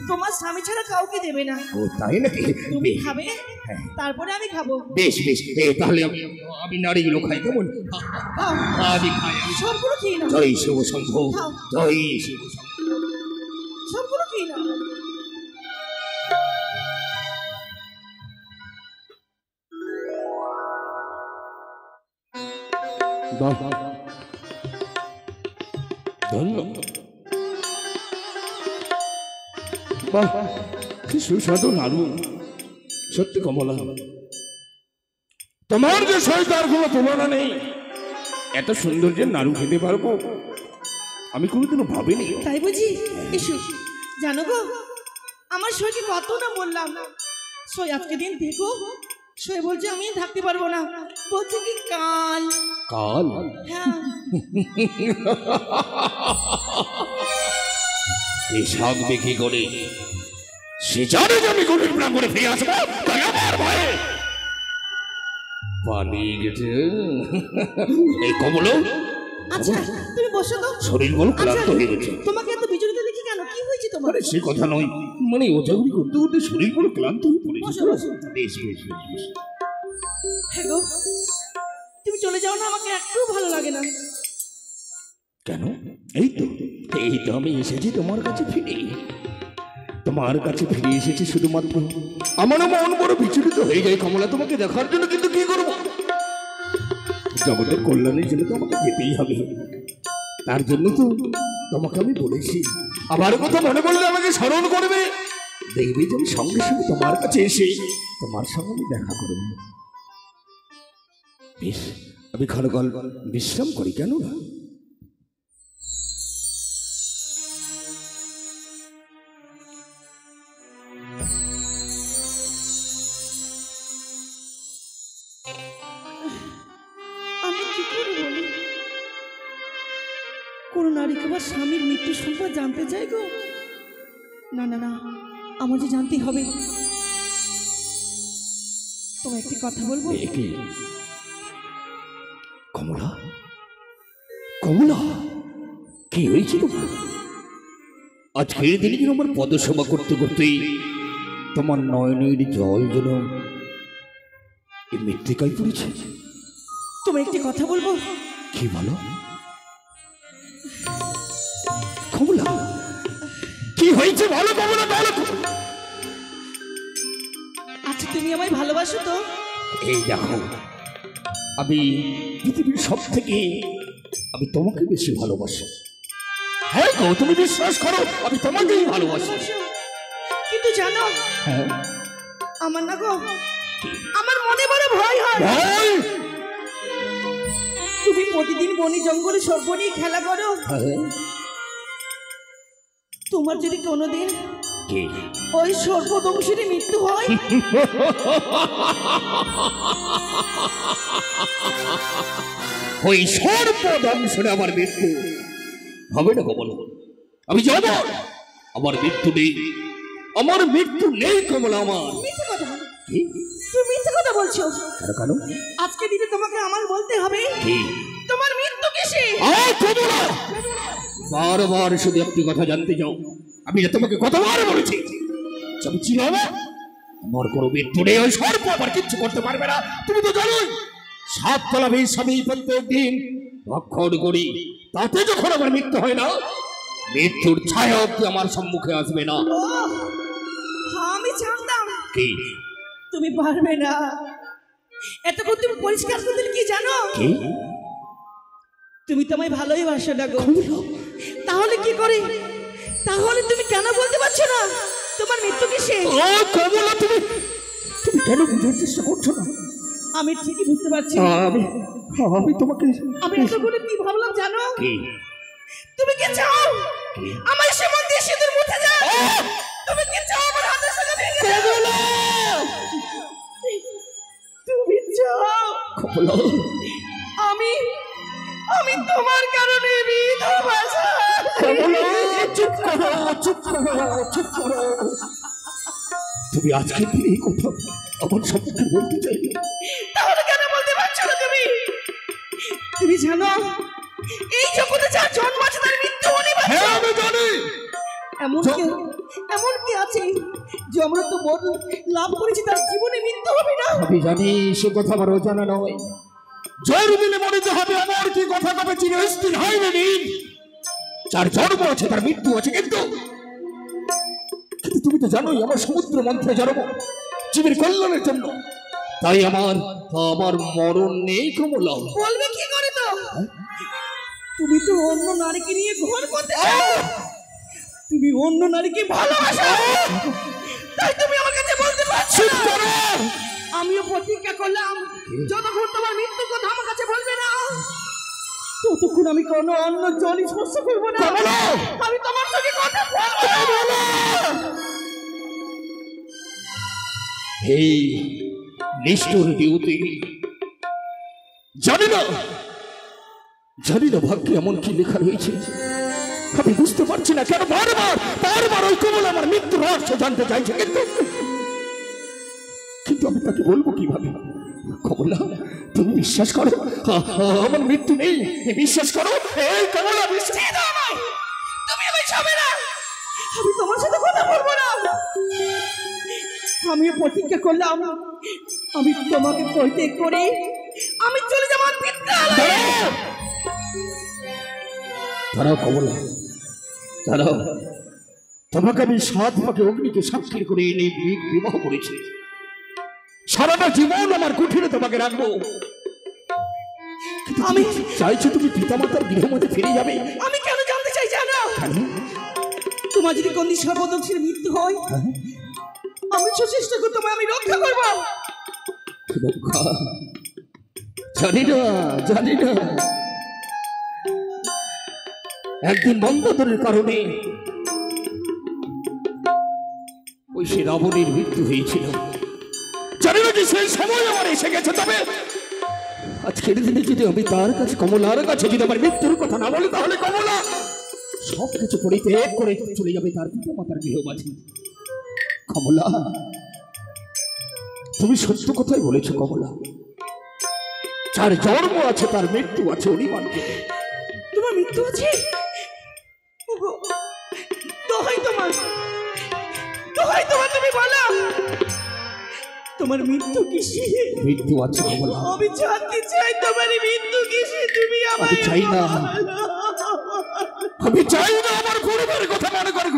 তোমার স্বামী ছাড়া কাউকে দেবে না। ও তাই নাকি? তুমি খাবে, তারপরে আমি খাবো। বেশ বেশ, তাহলে আমি নাড়িগুলো খাই, কেমন? খাও, আমি খাই। সবগুলো খেয়ে নাও। জয় শিব শম্ভু, খাও। জয় শিব শম্ভু। সবগুলো খেয়ে নাও। বাহ, ধন্যবাদ। বাহ, কি সুস্বাদু নাড়ু। সত্যি কমলা, তোমার যে সহিতার কোনো তুলনা নেই। এত সুন্দর যে নাড়ু খেতে পারবো আমি কোনোদিনও ভাবিনি। তাই বুঝি? এসো। জানো গো, আমার সইকে কত না বললাম, সই আজকে দিন দেখো, সই বলছে আমি থাকতে পারবো না, বলছে কি কাল। কাল? হ্যাঁ। এই শাক বিক্রি করে সে জানে যে আমি গরিব প্রাঙ্গণে ফিরে আসবো, তাই আমার ভয়ে পালিয়ে গেছে। এই কমল, আচ্ছা তুমি বসো তো। শরীর বল ক্লান্ত হয়ে গেছে। তোমাকে এত বিচলিত দেখি কেন? কি হয়েছে তোমার? আরে সে কথা নয়, মানে ওঝাগুড়ি করতে করতে শরীর বল ক্লান্ত হয়ে পড়েছে। বসো, বসো। বেশ বেশ বেশ বেশ। হ্যাঁ গো, তুমি চলে যাও না, আমাকে একটু ভালো লাগে না। কেন? এই তো আমি এসেছি তোমার কাছে ফিরে। তোমার কাছে ফিরে এসেছি শুধুমাত্র আমার মন বড় বিচলিত হয়ে যায় কমলা তোমাকে দেখার জন্য, কিন্তু কি করবো, জগতের কল্যাণের জন্য তো আমাকে যেতেই হবে। তার জন্য তো তোমাকে আমি বলেছি, আবার কথা মনে করলে আমাকে স্মরণ করবে, দেখবি যে আমি সঙ্গে সঙ্গে তোমার কাছে এসে তোমার সঙ্গে আমি দেখা করব। বেশ, আমি ক্ষণকাল বিশ্রাম করি, কেন না? আমি কি করে বলি, কোনো নারীকে আমার স্বামীর মৃত্যু সংবাদ জানতে চাই গো? না না না, আমার যে জানতেই হবে। তোমায় একটি কথা বলবো। কি? কমলা, কমলা, কি হয়েছিল? আজকের দিনে যেন আমার পদসেবা করতে করতেই তোমার নয়নের জল যেন এই মৃত্তিকায় পড়েছে। তোমায় একটি কথা বলবো। কি বলো কমলা? কি হয়েছে বলো কমলা, বলো। আচ্ছা, তুমি আমায় ভালোবাসো তো? এই দেখো, আমি পৃথিবীর সব থেকে আমি তোমাকে বেশি ভালোবাসি। হ্যাঁ গো, তুমি বিশ্বাস করো, আমি তোমাকেই ভালোবাসি। কিন্তু জানো, হ্যাঁ, আমার না গো, আমার মনে বড় ভয় হয়। ভয়? তুমি প্রতিদিন বনি জঙ্গলে সর্প নিয়ে খেলা করো। হ্যাঁ। তোমার যদি কোনোদিন কি? ওই সর্পদংশীর মৃত্যু হয়? ওই সর্পদংশনে আমার মৃত্যু হবে না কমল। আমি যাব, আমার মৃত্যু নেই, আমার মৃত্যু নেই কমলা। আমার মিথ্যে কথা। কি? তুমি মিথ্যে কথা বলছো। কেন কেন? আজকে দিনে তোমাকে আমার বলতে হবে কি? তোমার মৃত্যু কিসে? কমলা, বারবার শুধু একটি কথা জানতে চাও। আমি যে তোমাকে কতবার বলেছি, আমি চিনব, আমার কোনো মৃত্যু নেই। ওই সর্প আমার কিচ্ছু করতে পারবে না। তুমি তো জানোই, সাত তলা বেশ আমি প্রত্যেক দিন ভক্ষণ করি, তাতে যখন আমার মৃত্যু হয় না, মৃত্যুর ছায়া অব্দি আমার সম্মুখে আসবে না। আমি জানতাম কি? তুমি পারবে না। এতক্ষণ তুমি পরিষ্কার করে দিলে কি জানো? কি? তুমি তো আমায় ভালোই বাসো না গো। তাহলে কি করে? তাহলে তুমি কেন বলতে পারছো না তোমার মৃত্যু কিসে? কমলা, তুমি তুমি কেন বুঝার চেষ্টা করছো না? আমি ঠিকই বুঝতে পারছি। আমি তোমাকে আমি এতক্ষণে কি ভাবলাম জানো? কি? তুমি কি চাও আমার সেমন দিয়ে সিঁদুর মুছে যায়? তুমি কি চাও আমার হাতের সাথে ভেঙে যাও? তুমি চাও কমলা, আমি আমি তোমার কারণে বিধবা। চুপ করো, চুপ করো, চুপ করো। তুমি আজকে এই কথা আমার সম্মুখে বলতে চাইলে? তাহলে কেন বলতে পারছো না তুমি? তুমি জানো এই জগতে যার জন্ম আছে তার মৃত্যু অনিবার্য। হ্যাঁ, আমি জানি। এমন কি আছে যে আমরা তো বড় লাভ করেছি তার জীবনে মৃত্যু হবে না? আমি জানি, সে কথা আমার অজানা নয়। জোর দিলে মনে তো হবে আমার কি কথা কবে চিরস্থির হয় না। যার জন্ম আছে তার মৃত্যু আছে, কিন্তু তুমি তো জানোই আমার সমুদ্র মন্থনে জন্ম জীবের কল্যাণের জন্য। তাই আমার মরণ নেই কমলা। বলবে কি করে তো? তুমি তো অন্য নারীকে নিয়ে ঘর করতে চাও, তুমি অন্য নারীকে ভালোবাসো, তাই তুমি আমার কাছে বলতে পারছো না। আমিও প্রতিজ্ঞা করলাম যতক্ষণ তোমার মৃত্যুর কথা আমার কাছে বলবে না, ততক্ষণ আমি কোনো অন্য জল স্পর্শ করবো না। আমি তোমার সঙ্গে কথা বলবো না। এই নিষ্ঠুর ডিউটি, জানি না ভাগ্যে এমন কি লেখা রয়েছে। আমি বুঝতে পারছি না কেন বারবার ওই কমলা আমার মৃত্যু রহস্য জানতে চাইছে, কিন্তু আমি তাকে বলবো কিভাবে? কমলা, তুমি বিশ্বাস করো আমার মৃত্যু নেই, বিশ্বাস করো। এই কমলা, বিশ্বাস দাও আমায়। তুমি আমায় ছাড়বে না, আমি তোমার সাথে কথা বলবো না। আমিও প্রতিজ্ঞা করলাম আমি তোমাকে পরিত্যাগ করে আমি চলে যাবো বিদ্যালয়ে। দাঁড়াও কমলা, দাঁড়াও। তোমাকে আমি 7 পাকে অগ্নিকে সাক্ষী করে এনে বিবাহ করেছি। সারাটা জীবন আমার কুঠিরে তোমাকে রাখবো। আমি চাইছো তুমি পিতামাতার গৃহমধ্যে ফিরে যাবে? আমি কেন জানতে চাই জানো? তোমার যদি কোন দিন সর্বদংশের মৃত্যু হয়, আমি চেষ্টা করতে আমি রক্ষা করবো। জানি না একদিন বন্ধুদের কারণে ওই সে রাবণের মৃত্যু হয়েছিল। জানি না যে সেই সময় আমার এসে গেছে। তবে আজকের দিনে যদি আমি তার কাছে, কমলার কাছে যদি আমার মৃত্যুর কথা না বলি, তাহলে কমলা সব কিছু পরিত্যাগ করে চলে যাবে তার পিতা মাতার গৃহবাসী। কমলা, তুমি সত্য কথাই বলেছো কমলা। যার জন্ম আছে তার মৃত্যু আছে, উনি মানবে। তোমার মৃত্যু আছে? ওগো, দোহাই তোমার, দোহাই তোমার, তুমি বলো তোমার মৃত্যু কিসে? মৃত্যু আছে কমলা। আমি জানতে চাই তোমার মৃত্যু কিসে, তুমি আমায় আমি চাই না, বলো। আমি চাই না আমার পরিবারের কথা মনে করে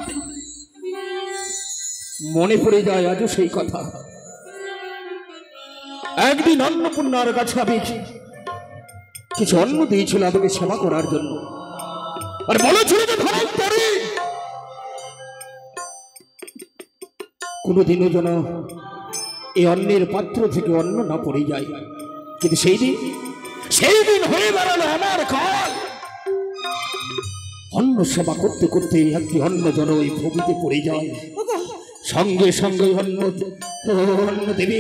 মনে পড়ে যায় আজও সেই কথা। একদিন অন্নপূর্ণার কাছে আমি কিছু অন্ন দিয়েছিল আমাকে সেবা করার জন্য, আর বলেছিল যে ধনন্তরী কোনোদিনও যেন এই অন্নের পাত্র থেকে অন্ন না পড়ে যায়। কিন্তু সেই দিন হয়ে দাঁড়ালো আমার কাল। অন্ন সেবা করতে করতে একটি অন্ন যেন ওই ভূমিতে পড়ে যায়, সঙ্গে সঙ্গে অন্ন দেবী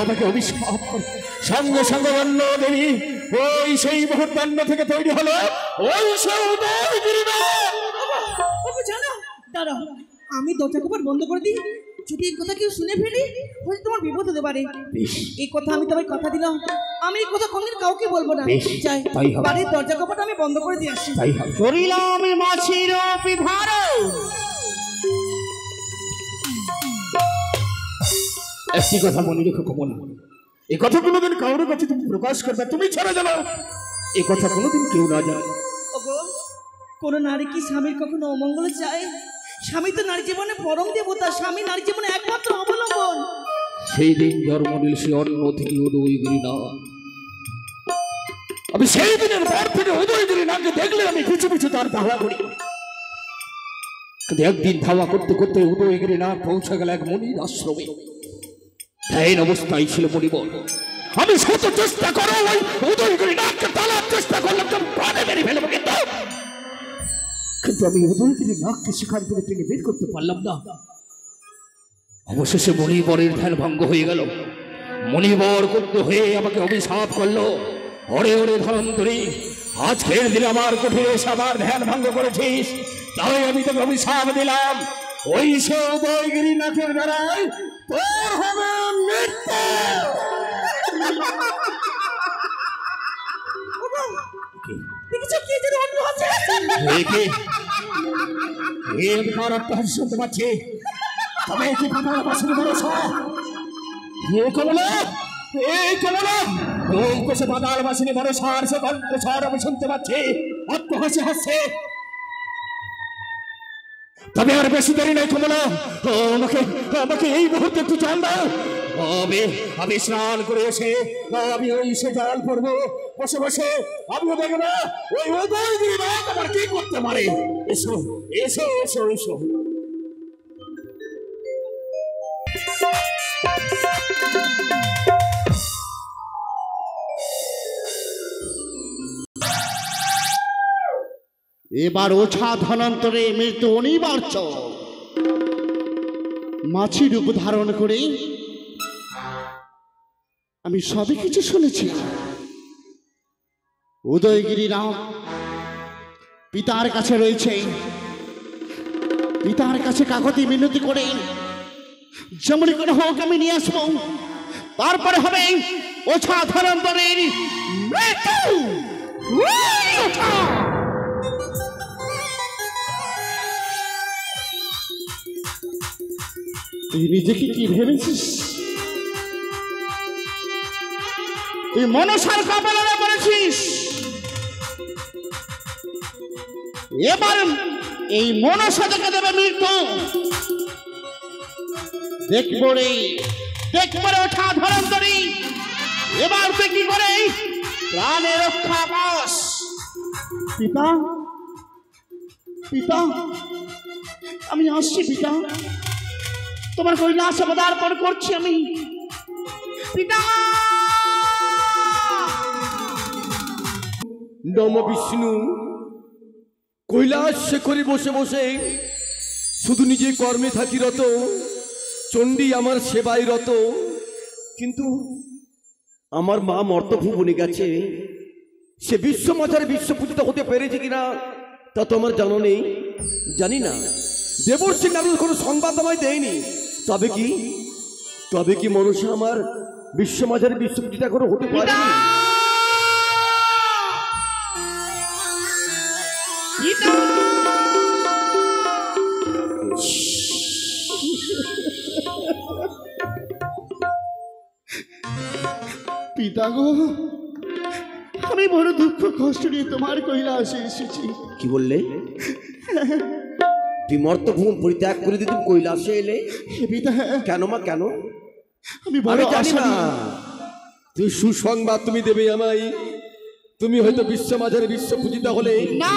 আমাকে অভিশাপ করে। সঙ্গে সঙ্গে অন্ন দেবী ওই সেই মুহূর্তান্ন থেকে তৈরি হলো ওই জানো, দাঁড়াও, আমি দরজা কপাট বন্ধ করে দিই। যদি এই কথা কেউ শুনে ফেলি, হয়তো তোমার বিপদ হতে পারে। এই কথা আমি তোমায় কথা দিলাম, আমি এই কথা কোনদিন কাউকে বলবো না। চাই বাড়ির দরজা কপাট আমি বন্ধ করে দিয়ে আসি। করিলাম মাছির বিধার। একটি কথা মনে রেখো কমলা, এই কথা কোনোদিন কারোর কাছে তুমি প্রকাশ করবে, তুমি ছাড়া জানো এই কথা কোনোদিন কেউ না জানে। ওগো, কোনো নারী কি স্বামীর কখনো অমঙ্গল চায়? স্বামী তো নারী জীবনে পরম দেবতা, স্বামী নারী জীবনে একমাত্র অবলম্বন। সেই দিন জন্ম নিল সে অন্ন থেকে উদয়গিরি না। আমি সেই দিনের পর থেকে উদয়গিরি নাকে দেখলে আমি পিছু পিছু তার ধাওয়া করি। কিন্তু একদিন ধাওয়া করতে করতে উদয়গিরি না পৌঁছে গেল এক মনির আশ্রমে। ধ্যান অবস্থায় ছিল মণিবর। আমি শত চেষ্টা করো ওই উদয়গিরি নাককে তালার চেষ্টা করলাম, প্রাণে মেরে ফেলবো, কিন্তু আমি উদয়গিরি নাককে সেখান থেকে টেনে বের করতে পারলাম না। অবশেষে মণিবরের ধ্যান ভঙ্গ হয়ে গেল। মণিবর ক্রুদ্ধ হয়ে আমাকে অভিশাপ করলো, ওরে ওরে ধনন্তরী, আজকের দিন আমার কুঠিরে এসে আমার ধ্যান ভঙ্গ করেছিস, তাই আমি তোকে অভিশাপ দিলাম। ওই সে উদয়গিরি নাকের দ্বারাই তোর হবে মৃত্যু। শুনতে পাচ্ছি, তবে কি পাতাল বাসনে ভরসা? কমলা, এই কমলা, ওই কোষে পাতাল বাসনে ভরসার সে কণ্ঠস্বর আমি শুনতে পাচ্ছি, অত হাসি হাসছে। তবে আর বেশি দেরি নেই কমলা, আমাকে এই মুহূর্তে একটু জান দাও। আমি স্নান করে এসে আমি ওই সে জাল পড়বো, বসে বসে আমিও দেখবো ওই উদয়গিরি নাক আমার কি করতে পারে। এসো এসো এসো এসো। এবার ওছা ধনন্তরে মৃত্যু অনিবার্য। মাছি রূপ ধারণ করে আমি সবই কিছু শুনেছি। উদয়গিরি রাম পিতার কাছে রয়েছে, পিতার কাছে কাকতি মিনতি করে যেমন করে হোক আমি নিয়ে আসবো, তারপরে হবে ওছা ধনন্তরের মৃত্যু। তুই নিজেকে কি ভেবেছিস? তুই মনসার কপালে পড়েছিস। এবার এই মনসা থেকে দেবে মৃত্যু। দেখবো রে, দেখবো রে ওঠা ধরন্তরী, এবার তুই কি করে প্রাণে রক্ষা পাস। পিতা, পিতা, আমি আসছি পিতা, তোমার কৈলাসে পদার্পণ করছি আমি পিতা। নম বিষ্ণু। কৈলাস শেখরে বসে বসে শুধু নিজে কর্মে থাকি রত, চণ্ডী আমার সেবায় রত, কিন্তু আমার মা মর্তভুবনে গেছে। সে বিশ্বমাতার বিশ্বপূজিত হতে পেরেছে কিনা তা তো আমার জানা নেই। জানি না। দেবর্ষি নারদ কোনো সংবাদ আমায় দেয়নি। তবে কি মনুষ্য আমার বিশ্বমাঝারে বিশ্বপূজিতা করে হতে পারেনি? পিতা গো, আমি বড় দুঃখ কষ্ট নিয়ে তোমার কৈলাসে এসেছি। কি বললে? তুই মর্তভূম পরিত্যাগ করে দিয়ে তুমি কৈলাসে এলে? হে পিতা, কেন মা, কেন? আমি বড় জানি না। তুই সুসংবাদ তুমি দেবে আমায়। তুমি হয়তো বিশ্বমাঝারে বিশ্বপূজিতা হলে না,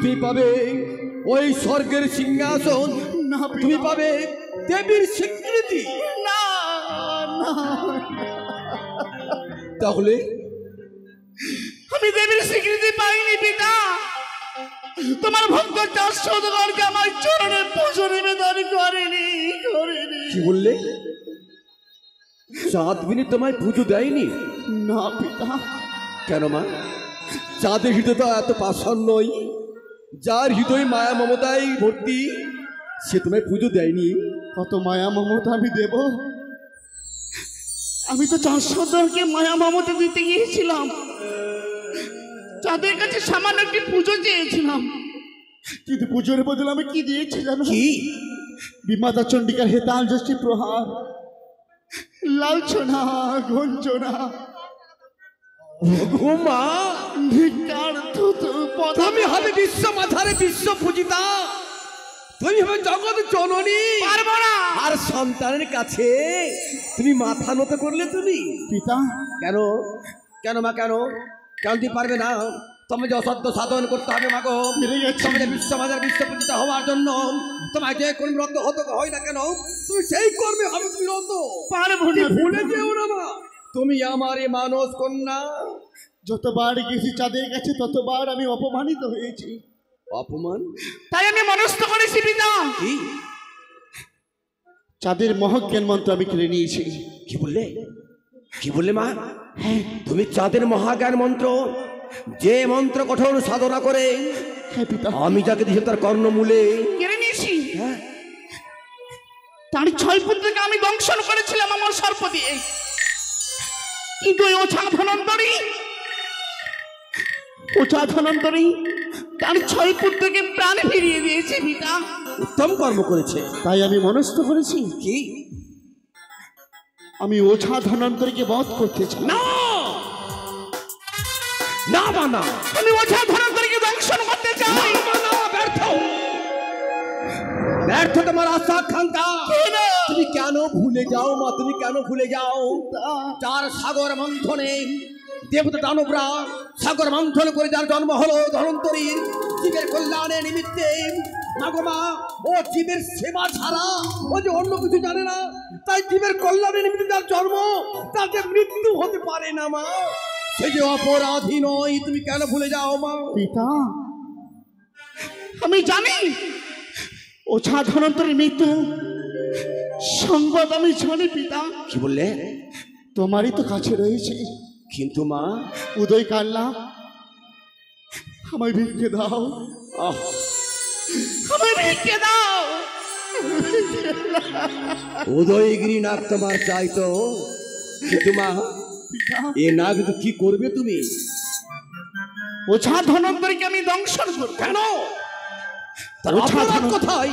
তুমি পাবে ওই স্বর্গের সিংহাসন, না তুমি পাবে দেবীর স্বীকৃতি। না না, তাহলে আমি দেবীর স্বীকৃতি পাইনি পিতা। তোমার ভক্ত চাষ সদগরকে আমার চরণে পুজো নিবেদন করেনি। কি বললে? চাঁদ বিনি তোমায় পুজো দেয়নি? না পিতা। কেন মা? চাঁদের হৃদয় তো এত পাষাণ নয়। যার হৃদয় মায়া মমতায় ভর্তি, সে তোমায় পুজো দেয়নি? কত মায়া মমতা আমি দেব? আমি তো চাষ সদগরকে মায়া মমতা দিতে গিয়েছিলাম। চাঁদের কাছে সামান্য একটি পুজো চেয়েছিলাম, কিন্তু পুজোর বদলে আমি কি দিয়েছি জানো? কি? বিমাতা চণ্ডিকার হেতাল যষ্টি প্রহার, লালছনা গঞ্জনা, মা ভিক্ষার থুতু পদা। তুমি হবে বিশ্বমাঝারে বিশ্বপূজিতা, তুমি হবে জগৎ জননী। পারবো না। আর সন্তানের কাছে তুমি মাথা নত করলে তুমি? পিতা, কেন? কেন মা, কেন? কেন তুই পারবে না? তোমাকে যে অসাধ্য সাধন করতে হবে মা গো। তোমাদের বিশ্বমাঝারে বিশ্বপূজিতা হওয়ার জন্য তোমায় যে কর্মী রত হতে হয় না কেন, তুমি সেই কর্মে হবে তুমি রত। পারবো না। ভুলে যেও না মা, তুমি আমারে মানস কন্যা। যতবার গেছি চাঁদের কাছে ততবার আমি অপমানিত হয়েছি। অপমান? তাই আমি মনস্থ করেছি পিতা, কি? চাঁদের মহাজ্ঞান মন্ত্র আমি কিনে নিয়েছি। কি বললে? কি বললে মা? তুমি চাঁদের মহাজ্ঞান মন্ত্র, যে মন্ত্র কঠোর সাধনা করে হ্যাঁ পিতা, আমি যাকে দিয়েছি তার কর্ণমূলে কিনে নিয়েছি। তার 6 পুত্রকে আমি দংশন করেছিলাম আমার সর্প দিয়ে, কিন্তু ওই ওঝা ধনন্তরী তার 6 পুত্রকে প্রাণ ফিরিয়ে দিয়েছে পিতা। উত্তম কর্ম করেছে। তাই আমি মনস্থ করেছি, কি? আমি ওঝা ধনন্তরীকে বধ করতে চাই। না না বানা, আমি ওঝা ধনন্তরীকে দংশন করতে চাই। ব্যর্থ তোমার আশা আকাঙ্ক্ষা। তুমি কেন ভুলে যাও মা? তুমি কেন ভুলে যাও? তার সাগর মন্থনে দেবতা দানবরা সাগর মন্থন করে যার জন্ম হলো ধনন্তরীর, জীবের কল্যাণের নিমিত্তে। মা ও জীবের সেবা ছাড়া ও যে অন্য কিছু জানে না, তাই জীবের কল্যাণের নিমিত্তে যার জন্ম, তাতে মৃত্যু হতে পারে না মা। সে যে অপরাধী নয়, তুমি কেন ভুলে যাও মা? পিতা, আমি জানি ওঝা ধনন্তরীর মৃত্যু সংবাদ আমি জানি পিতা। কি বললে? তোমারই তো কাছে রয়েছে। কিন্তু মা, উদয় কান্না, আমায় ভিক্ষে দাও। আমায় ভিক্ষে দাও। উদয়গিরি নাগ তোমার চাইতো, কিন্তু মা এ নাগ তো কি করবে তুমি? ওঝা ধনন্তরীকে আমি দংশন করব। কেন? তার অপরাধ কোথায়?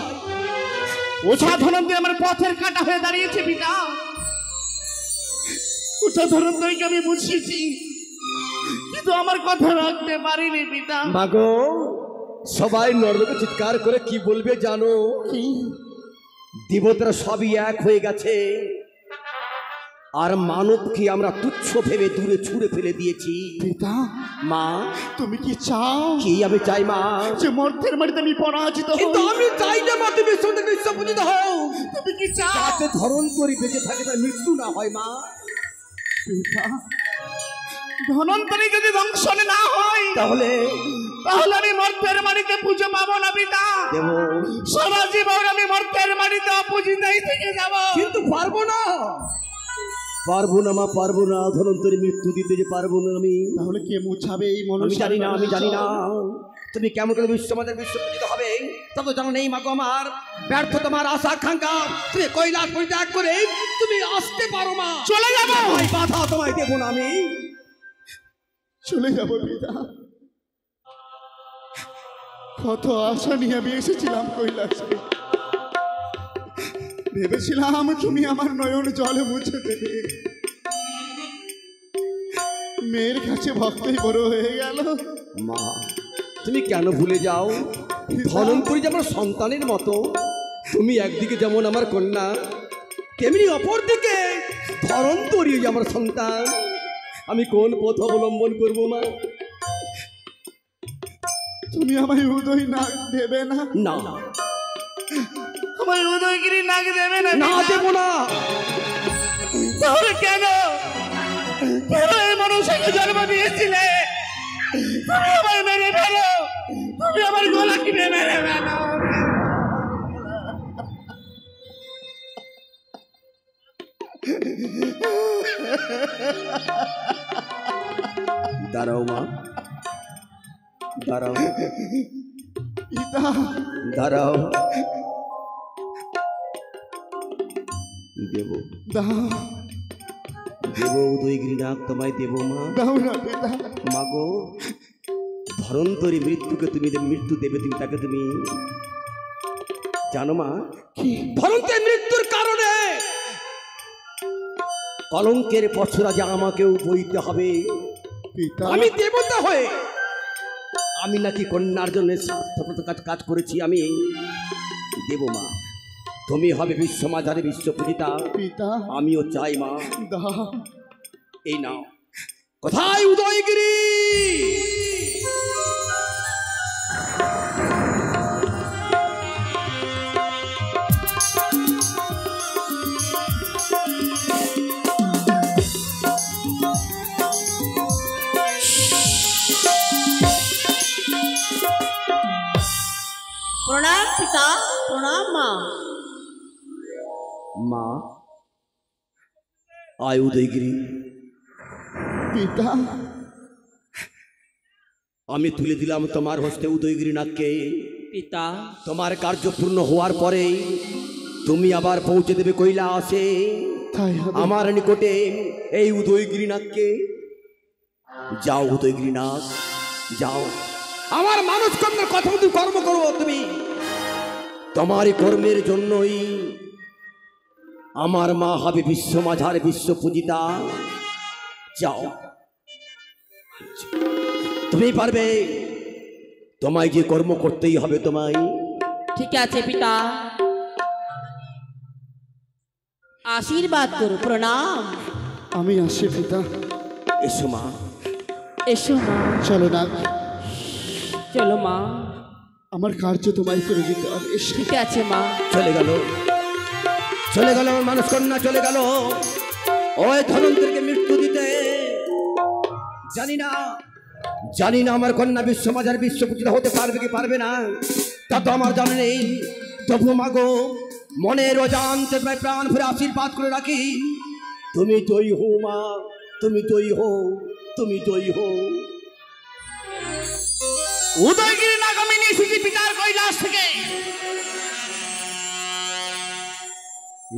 ওঝা ধনন্তরী আমার পথের কাঁটা হয়ে দাঁড়িয়েছে পিতা। ওঝা ধনন্তরীকে আমি বুঝিয়েছি, কিন্তু আমার কথা রাখতে পারিনি পিতা। মাগো, সবাই নরকে চিৎকার করে কি বলবে জানো? দেবতারা সবই এক হয়ে গেছে, আর মানবকে আমরা তুচ্ছ ভেবে দূরে ছুঁড়ে ফেলে দিয়েছি। পিতা, মা তুমি কি চাও? কি আমি চাই মা, যে মর্তের মাটিতে আমি পরাজিত হই। কিন্তু আমি চাই না মা তুমি বিশ্বপূজিত হও। তুমি কি চাও? যাতে ধনন্তরী বেঁচে থাকে, তার মৃত্যু না হয় মা। পিতা, ধনন্তরী যদি দংশনে না হয় তাহলে আমি মর্তের মাটিতে পুজো পাবো না পিতা। দেব সারা জীবন আমি মর্তের মাটিতে অপূজিতাই থেকে যাব। কিন্তু পারবো না মা, পারবো না। ধনন্তরী মৃত্যু দিতে যে পারবো না আমি। তাহলে কে মুছাবে এই মন? আমি জানি না। তুমি কেমন করে বিশ্বমাঝারে বিশ্বপূজিত হবে তা তো জানো নেই মাগো আমার। ব্যর্থ তোমার আশা আকাঙ্ক্ষা, তুমি কৈলাস পরিত্যাগ করে তুমি আসতে পারো মা। চলে যাবো। ওই বাধা তোমায় দেবো না আমি। চলে যাবো পিতা। কত আশা নিয়ে আমি এসেছিলাম কৈলাসে, ভেবেছিলাম তুমি আমার নয়ন জলে মুছে দেবে। মেয়ের কাছে ভক্তই বড় হয়ে গেল। মা তুমি কেন ভুলে যাও, ধনন্তরী যেমন সন্তানের মতো, তুমি একদিকে যেমন আমার কন্যা, তেমনি অপরদিকে ধনন্তরী আমার সন্তান। আমি কোন পথ অবলম্বন করবো মা? তুমি আমায় উদয় নাক দেবে না? না, আমায় উদয়গিরি নাক দেবে না? না দেবো না। তাহলে কেন কেন এই মনুষ্যকে জন্ম দিয়েছিলে? তুমি আমায় মেরে ফেলো, তুমি আমার গলা কিনে মেরে ফেলো। দাঁড়াও মা, দাঁড়াও, পিতা দাঁড়াও। দেব দাও, দেব উদয়গিরি নাক তোমায় দেব মা। দাও না পিতা। মাগো, ধরন্তরী মৃত্যুকে তুমি মৃত্যু দেবে, তুমি তাকে তুমি জানো মা? ধরন্তরী মৃত্যুর কারণে কলঙ্কের পছরা যে আমাকেও বইতে হবে। পিতা আমি দেবতা হয়ে আমি নাকি কন্যার জন্য স্বার্থপর কাজ করেছি, আমি দেব মা। তুমি হবে বিশ্ব মাঝারে বিশ্ব পূজিতা, পিতা আমিও চাই মা। দাও। এই নাও। কোথায় উদয়গিরি? প্রণাম পিতা, প্রণাম মা। মা আয় উদয়গিরি। পিতা আমি তুলে দিলাম তোমার হস্তে উদয়গিরি নাককে। পিতা তোমার কার্য পূর্ণ হওয়ার পরে তুমি আবার পৌঁছে দেবে কৈলাসে তাই হবে। আমার নিকটে এই উদয়গিরি নাককে। যাও উদয়গিরি নাক, যাও। আমার মানুষ কর্মের কথা মতো কর্ম করো তুমি। তোমার কর্মের জন্যই আমার মা হবে বিশ্ব মাঝার বিশ্ব পূজিতা। যাও, তুমি পারবে। তোমায় যে কর্ম করতেই হবে তোমায়। ঠিক আছে পিতা, আশীর্বাদ করো। প্রণাম। আমি আসি পিতা। এসো মা, এসো মা। চলো না, চলো মা। আমার কার্য তোমায় করে দিতে হবে। এসো। ঠিক আছে মা। চলে গেল, চলে গেল আমার মানুষ কন্যা, চলে গেল ওই ধনন্তরীকে মৃত্যু দিতে। জানি না, জানি না আমার কন্যা বিশ্ব মাঝার বিশ্ব পূজিতা হতে পারবে কি পারবে না, তা তো আমার জানা নেই। তবু মাগো, মনের অজান্তে তোমায় প্রাণ ভরে আশীর্বাদ করে রাখি। তুমি জয়ী হো মা, তুমি জয়ী হো, তুমি জয়ী হো। উদয়গিরি নাক আমি নিয়ে এসেছি পিতার কৈলাস থেকে।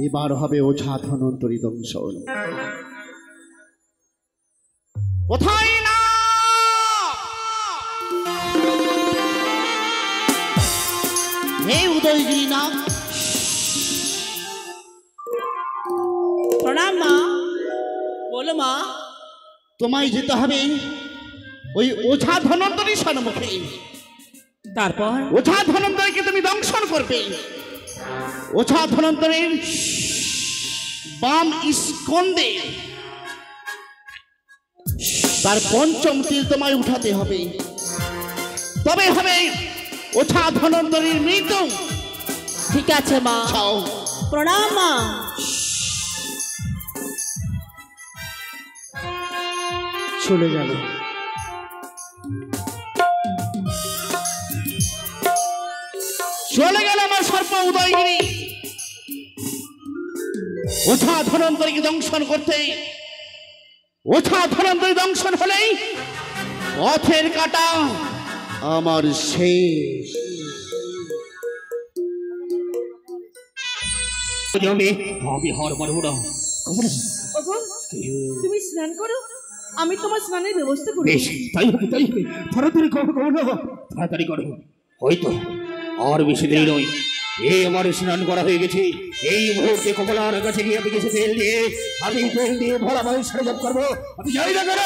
এবার হবে ওঝা ধনন্তরী দংশন। কোথায় না হে উদয়গিরি নাক? প্রণাম মা। বলো মা। তোমায় যেতে হবে ওই ওঝা ধনন্তরী সম্মুখে। তারপর ওঝা ধনন্তরীকে তুমি দংশন করবে। ওঝা ধনন্তরীর বাম স্কন্ধে তার পঞ্চম তিল তোমায় উঠাতে হবে, তবে হবে ওঝা ধনন্তরীর মৃত্যু। ঠিক আছে মা। যাও। প্রণাম মা। চলে গেল। চলে গেল আমার সর্প উদয়গিরি। ওঝা ধনন্তরীকে দংশন করতে। ওঝা ধনন্তরী দংশন হলেই পথের কাটা আমার শেষ। আমি হার মানব না। ওগো, তুমি স্নান করো, আমি তোমার স্নানের ব্যবস্থা করি। বেশ, তাই হবে তাই হবে। তাড়াতাড়ি করো তাড়াতাড়ি করো। হয়তো আর বেশি দেরি নয়, এই আমার স্নান করা হয়ে গেছে। এই মুহূর্তে কমলার কাছে গিয়ে আমি কিছু তেল দিয়ে ভরা মাছ সাড়ে জব করবো। আমি যাই না কেন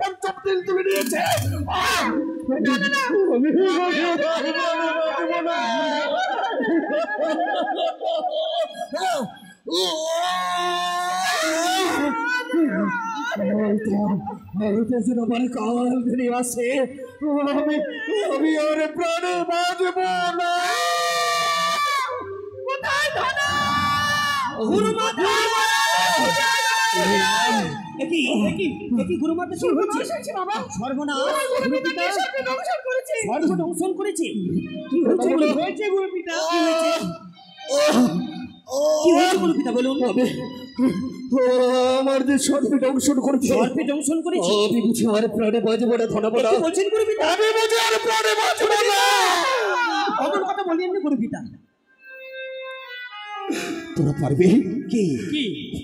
পঞ্চম তেল তুলে নিয়েছে। আমি আর প্রাণে বাঁচব না। গুরুমাতা সর্বনাশ করেছে। কি হয়েছে গুরুপিতা? কি হয়েছে গুরুপিতা বলুন। আমার যে সর্পে দংশন করেছে। সর্পে দংশন করেছে? আমি বুঝি আর প্রাণে বাঁচব না। ধন্যবাদ বলছেন গুরুপিতা? আমি বুঝি আর প্রাণে বাঁচব না। অমন কথা বলিয়েন না গুরুপিতা। তোরা পারবি কি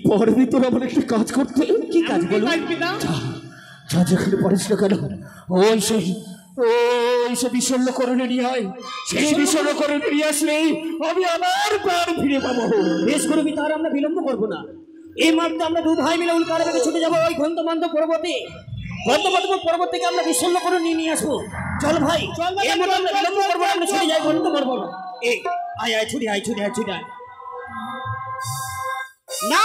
পারবি তোরা আমার একটা কাজ করতে? কি কাজ বলুন? যা যেখানে পারিস না কেন ওই সে বিশল্য করে নিয়ে আয়। সেই বিশল্য করে নিয়ে আসলে আমি আমার প্রাণ ফিরে পাবো। বেশ গুরুপিতা, আর আমরা বিলম্ব করবো না। এই মাত্র আমরা দু ভাই মিলে উল্কার বেগে ছুটে যাবো ওই ঘন্তমান্ত পর্বতে। পর্বত থেকে আমরা বিশল্য করে নিয়ে আসবো। চল ভাই, এই মাত্র আমরা বিলম্ব করবো, আমরা ছুটে যাই ঘন্ত পর্বত। এই আয় ছুটে আয়। না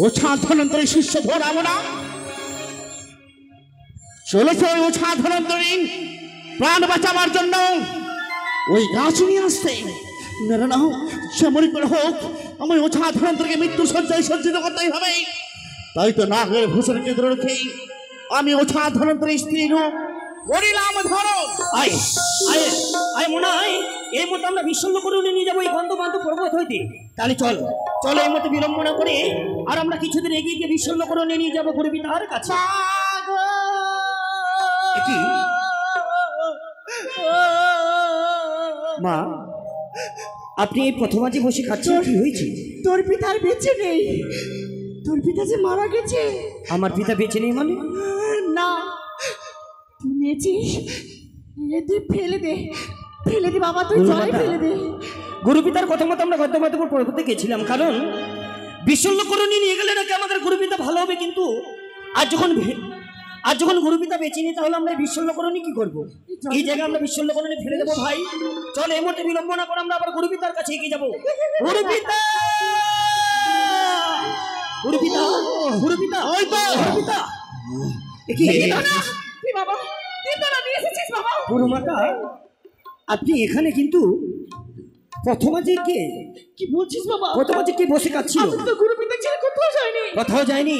ওছা ধনন্তরী শিষ্য ধরাবো না। চলেছে ওই ওছা ধনন্তরী প্রাণ বাঁচাবার জন্য ওই গাছ নিয়ে আসতে। না সেমনি করে হোক আমি ওছা ধনন্তরীকে মৃত্যু সজ্জায় সজ্জিত করতেই হবে। তাই তো নাগের ভূষণ কেন্দ্র রেখে আমি ওছা ধনন্তরী স্ত্রী রূপ বলিলাম ধরো। আয় মনে হয় এই মতো আমরা বিশল্য করে নিয়ে যাবো এই গন্ধবান্ত পর্বত হইতে। তাহলে চল এই মতো বিলম্ব না করে আর আমরা কিছুদিন এগিয়ে গিয়ে বিশল্য করে নিয়ে যাবো গুরুপিতার কাছে। মা, আপনি এই প্রথমাজে বসে খাচ্ছেন, কি হয়েছে? তোর পিতা আর বেঁচে নেই, তোর পিতা যে মারা গেছে। আমার পিতা বেঁচে নেই মানে? না, তুই নিয়েছিস, তুই ফেলে দে বাবা, তুই জলে ফেলে দে। গুরুপিতার কথা মতো আমরা গদ্যমাতপুর পর্বতে গেছিলাম, কারণ বিশল্য করে নিয়ে গেলে নাকি আমাদের গুরুপিতা ভালো হবে। কিন্তু আজ যখন গুরুপিতা বেঁচে নেই, তাহলে আমরা বিশল্য করণী কি করবো? এই জায়গায় আমরা বিশল্য করণী ফেলে দেবো। ভাই চল এই মুহূর্তে বিলম্ব না করে আমরা আবার গুরুপিতার কাছে এগিয়ে যাবো। গুরুপিতা গুরুমাতা, আপনি এখানে কিন্তু প্রথমাজে কে? কি বলছিস বাবা? প্রথমাজে কে বসে কাচ্ছিল? গুরুপিতা ছেড়ে কোথাও যায়নি।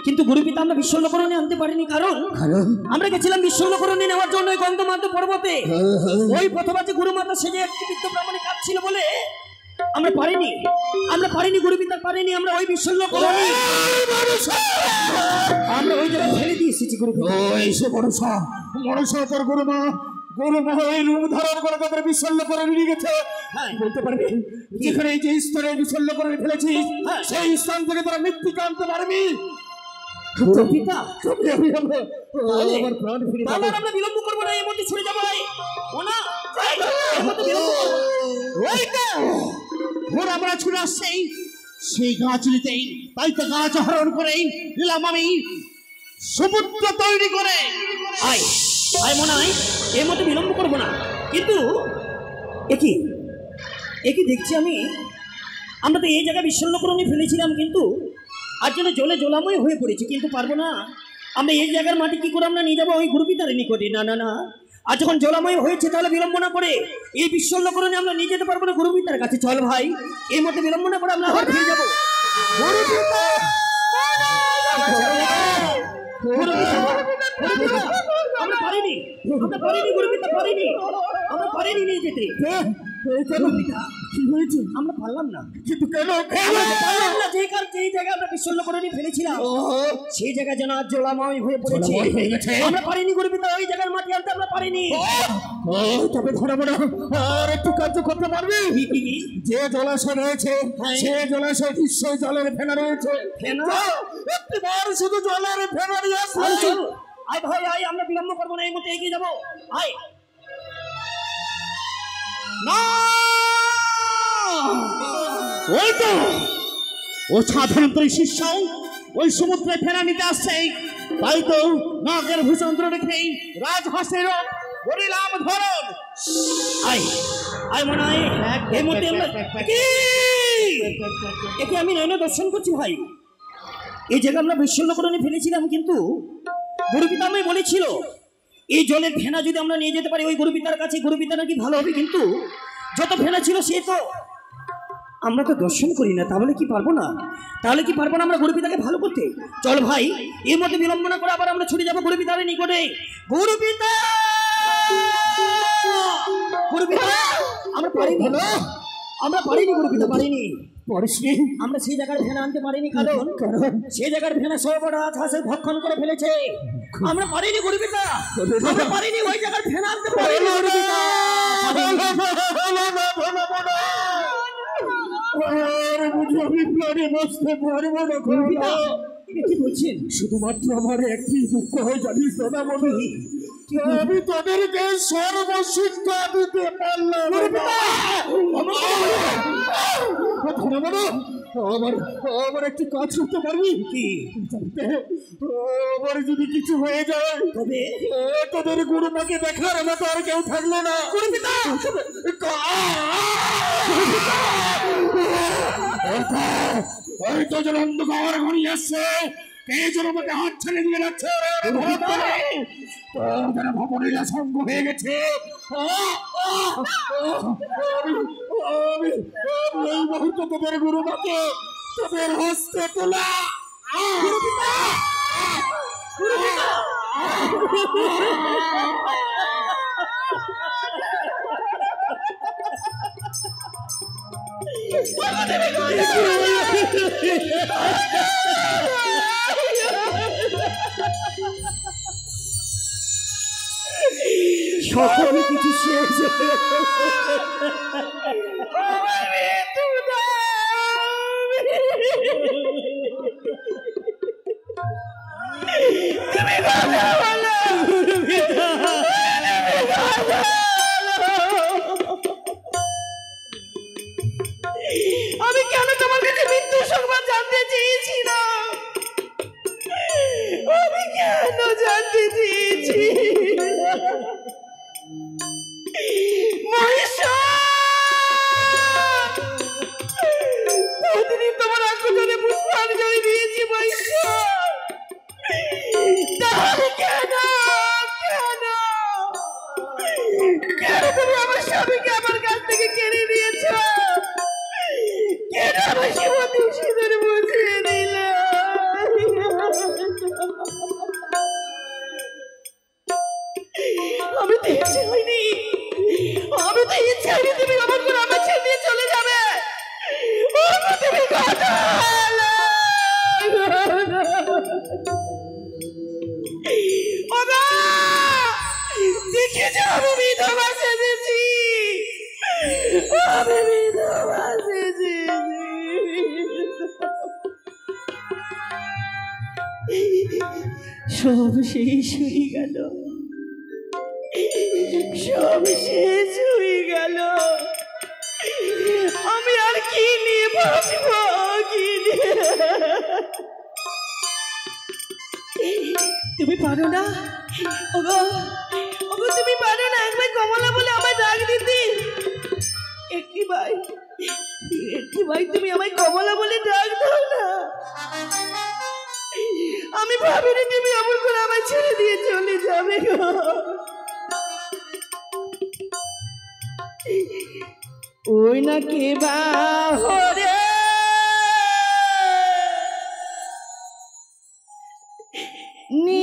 কিন্তু গুরুপিতা আমরা বিশ্বল্যকরণে আনতে পারিনি, কারণ আমরা গেছিলাম বিশ্বল্যকরণে নেওয়ার জন্য ওই গন্ধমান্ত পর্বতে। ওই প্রথমাজে গুরুমাতা সেজে একটি বৃদ্ধ ব্রাহ্মণে কাচ্ছিল বলে আমরা পারিনি গুরুপিতা পারিনি। আমরা ওই বিশ্বল্যকরণে আমরা ওই জায়গায় ফেলে দিয়ে এসেছি। গুরুপিতা তোর গুরুমা এই রূপ ধারণ করে তাদের বিশল্য করে নিয়ে গেছে। বলতে পারবি যেখানে এই যে স্তরে বিশল্য করে ফেলেছি সেই স্থান থেকে তারা মৃত্যুকে আনতে পারবি? গুরুপিতা আমার প্রাণ ফিরে পাবো। আমরা বিলম্ব করবো না, এর মধ্যে ছুটে যাবো। আমরা ছুটে আসছি সেই গাছ নিতেই। তাই তো গাছ হরণ করেই নিলাম আমি সমুদ্র তৈরি করে। আয় মনে হয় এর মধ্যে বিলম্ব করবো না। কিন্তু একই দেখছি আমরা তো এই জায়গায় বিশ্বল্যকরণে ফেলেছিলাম, কিন্তু আজ যেন জলে জলাময় হয়ে পড়েছি। কিন্তু পারবো না, আমরা এই জায়গার মাটি কি করে আমরা নিয়ে যাবো ওই গুরুপিতার নিকটে? না, আর যখন জলাময় হয়েছে তাহলে বিলম্ব না করে এই বিশ্বল্যকরণে আমরা নিয়ে যেতে পারবো না গুরুপিতার কাছে। চল ভাই, এই মধ্যে বিলম্ব না করে আমরা আবার ফিরে যাবো। আমরা পারিনি গুরুপিতা পারিনি, আমরা পারিনি নিয়ে যেতে। কি হয়েছে? আমরা পারলাম না। কিন্তু কেন? যেই জায়গায় আমরা বিশ্বল্য করে নিয়ে ফেলেছিলাম সেই জায়গা যেন আজ জলাময় হয়ে পড়েছে। আমরা পারিনি গুরুপিতা, ওই জায়গার মাটি আনতে আমরা পারিনি। তবে ঘোরা মোড়া আর একটু কার্য করতে পারবি? যে জলাশয় রয়েছে সে জলাশয় নিশ্চয় জলের ফেনা রয়েছে। একবার শুধু জলের ফেনা নিয়ে আসবে। আয় ভাই আয়, আমরা বিলম্ব করবো না, এই মতো এগিয়ে যাবো। আয় না, ওই তো ও সাধারণতই শিষ্য ওই সমুদ্রে ফেরা নিতে আসছে। তাই তো নাগের ভূষন্ত্র রেখেই রাজহাঁসের বলিলাম ধরন। আয় আয় মনে হয় এই মধ্যে আমরা একে আমি নয়ন দর্শন করছি ভাই। এই জায়গা আমরা বিশ্বল্য করে নিয়ে ফেলেছিলাম, কিন্তু গুরুপিতা আমি বলেছিল এই জলের ফেনা যদি আমরা নিয়ে যেতে পারি ওই গুরুপিতার কাছে, গুরুপিতা নাকি ভালো হবে। কিন্তু যত ফেনা ছিল সে তো আমরা তো দর্শন করি না, তাহলে কি পারবো না? আমরা গুরুপিতাকে ভালো করতে? চল ভাই, এর মধ্যে বিলম্ব না করে আবার আমরা ছুটে যাবো গুরুপিতার নিকটে। গুরুপিতা, আমরা পারিনি, গুরুপিতা পারিনি। আমরা সেই জায়গার ফেনা আনতে পারিনি, কারণ সেই জায়গার ফেনা সর্বরাজ হাসে ভক্ষণ করে ফেলেছে। আমরা পারিনি গুরুপিতা, আমরা পারিনি ওই জায়গার ফেনা আনতে পারিনি গুরুপিতা। আমি প্রাণে বসতে পারবো না গুরুপিতা। কি বলছেন? শুধুমাত্র আমার একটি দুঃখ হয়ে জানিস দাদা মনে, আমি তোদেরকে সর্বশিক্ষা দিতে পারলাম। আমার একটি কাজ করতে পারবি কি? আমার যদি কিছু হয়ে যায় তবে তোদের গুরুমাকে দেখার মতো আর কেউ থাকলো না। ওই তো যেন অন্ধকার ঘনিয়ে আসছে, এই জন্য আমাকে হাত ছেড়ে দিয়ে যাচ্ছে। ভবনীলা সঙ্গ হয়ে গেছে। এই মুহূর্তে তোদের গুরুমাকে তোদের হস্তে তোলা। সকলে কিছু শেষ। আমি কেন তোমার কাছে মৃত্যু সংবাদ জানতে চেয়েছি না? আমি কেন জানতে চেয়েছি? প্রতিদিন তোমার আকুজনে পুষ্পাঞ্জলি দিয়েছি মহেশ্বর, তাহলে কেন তুমি আমার স্বামীকে আমার কাছ থেকে কেড়ে নিয়েছ? কেন আমার জীবনে সিঁদুর বুঝিয়ে দিলে? আমি তো ইচ্ছে হয়নি, তুমি আমার করে আমার ছেড়ে দিয়ে চলে যাবে। তুমি দেখে যাও, আমি বিধবা সেজেছি, আমি বিধবা সেজেছি। সব শেষ হয়ে গেল, সব শেষ হয়ে গেল। আমি আর কি নিয়ে বাঁচবো? কি নিয়ে? তুমি পারো না? ওগো তুমি পারো না একবার কমলা বলে আমায় ডাক দিতে? একটি ভাই তুমি আমায় কমলা বলে ডাক দাও না। আমি ভাবিনি তুমি এমন করে আমায় ছেড়ে দিয়ে চলে যাবে গো। ওই না কে বাহরে নি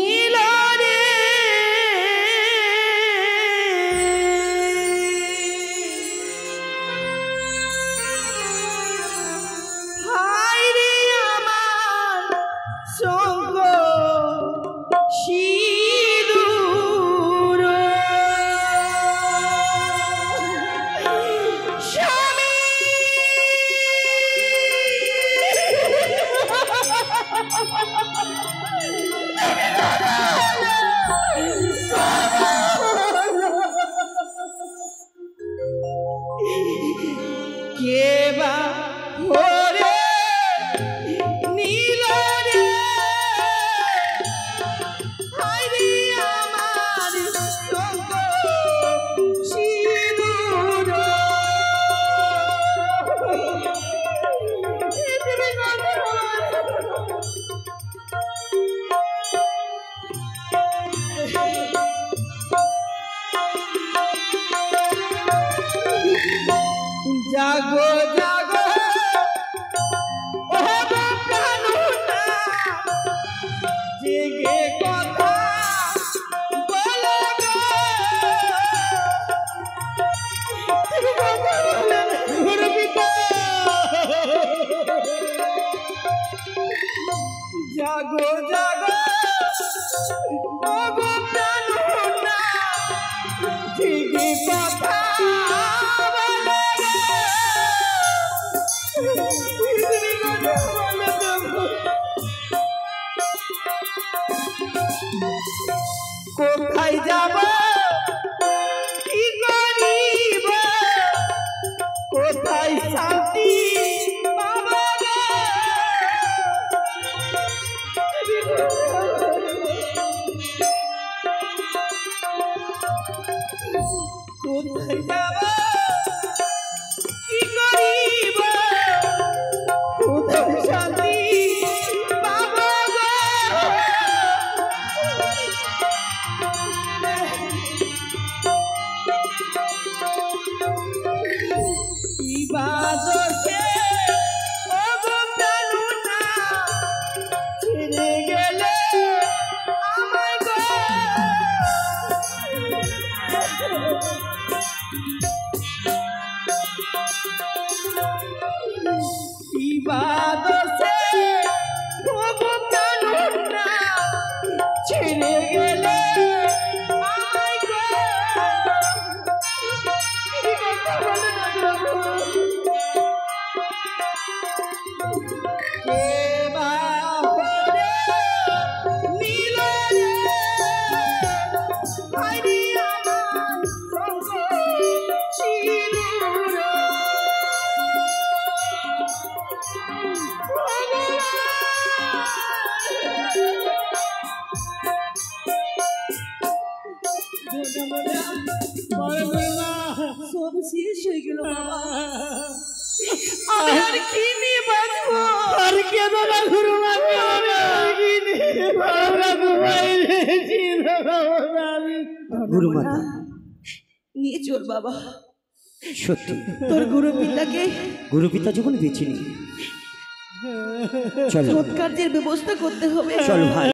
কে বা ওরে নীল রে হায়রে আমার সঙ্গ সিঁদুর জাগো জাগো ও প্রাণনা জেগে কথা বলো গো জাগো জাগো ও প্রাণনা জেগে কথা কোথায় যাব কি করিব কোথায় শান্তি পাবো কোথায় যাব কি করিব কোথায় শান্তি পাবো ইবাদতে অবদাননা ছেড়ে গেলে আমায় গো ইবাদতে অবদাননা ছেড়ে গেলে আমায় গো সব শেষ হয়ে গেল বাবা আর কি নিয়ে বাঁচবো আর কেন না গুরুমা গুরুমাতা নিয়ে চল বাবা সত্যি তোর গুরু পিতাকে গুরু পিতা যখন বেঁচে নি চলো সৎকার্যের ব্যবস্থা করতে হবে চলো ভাই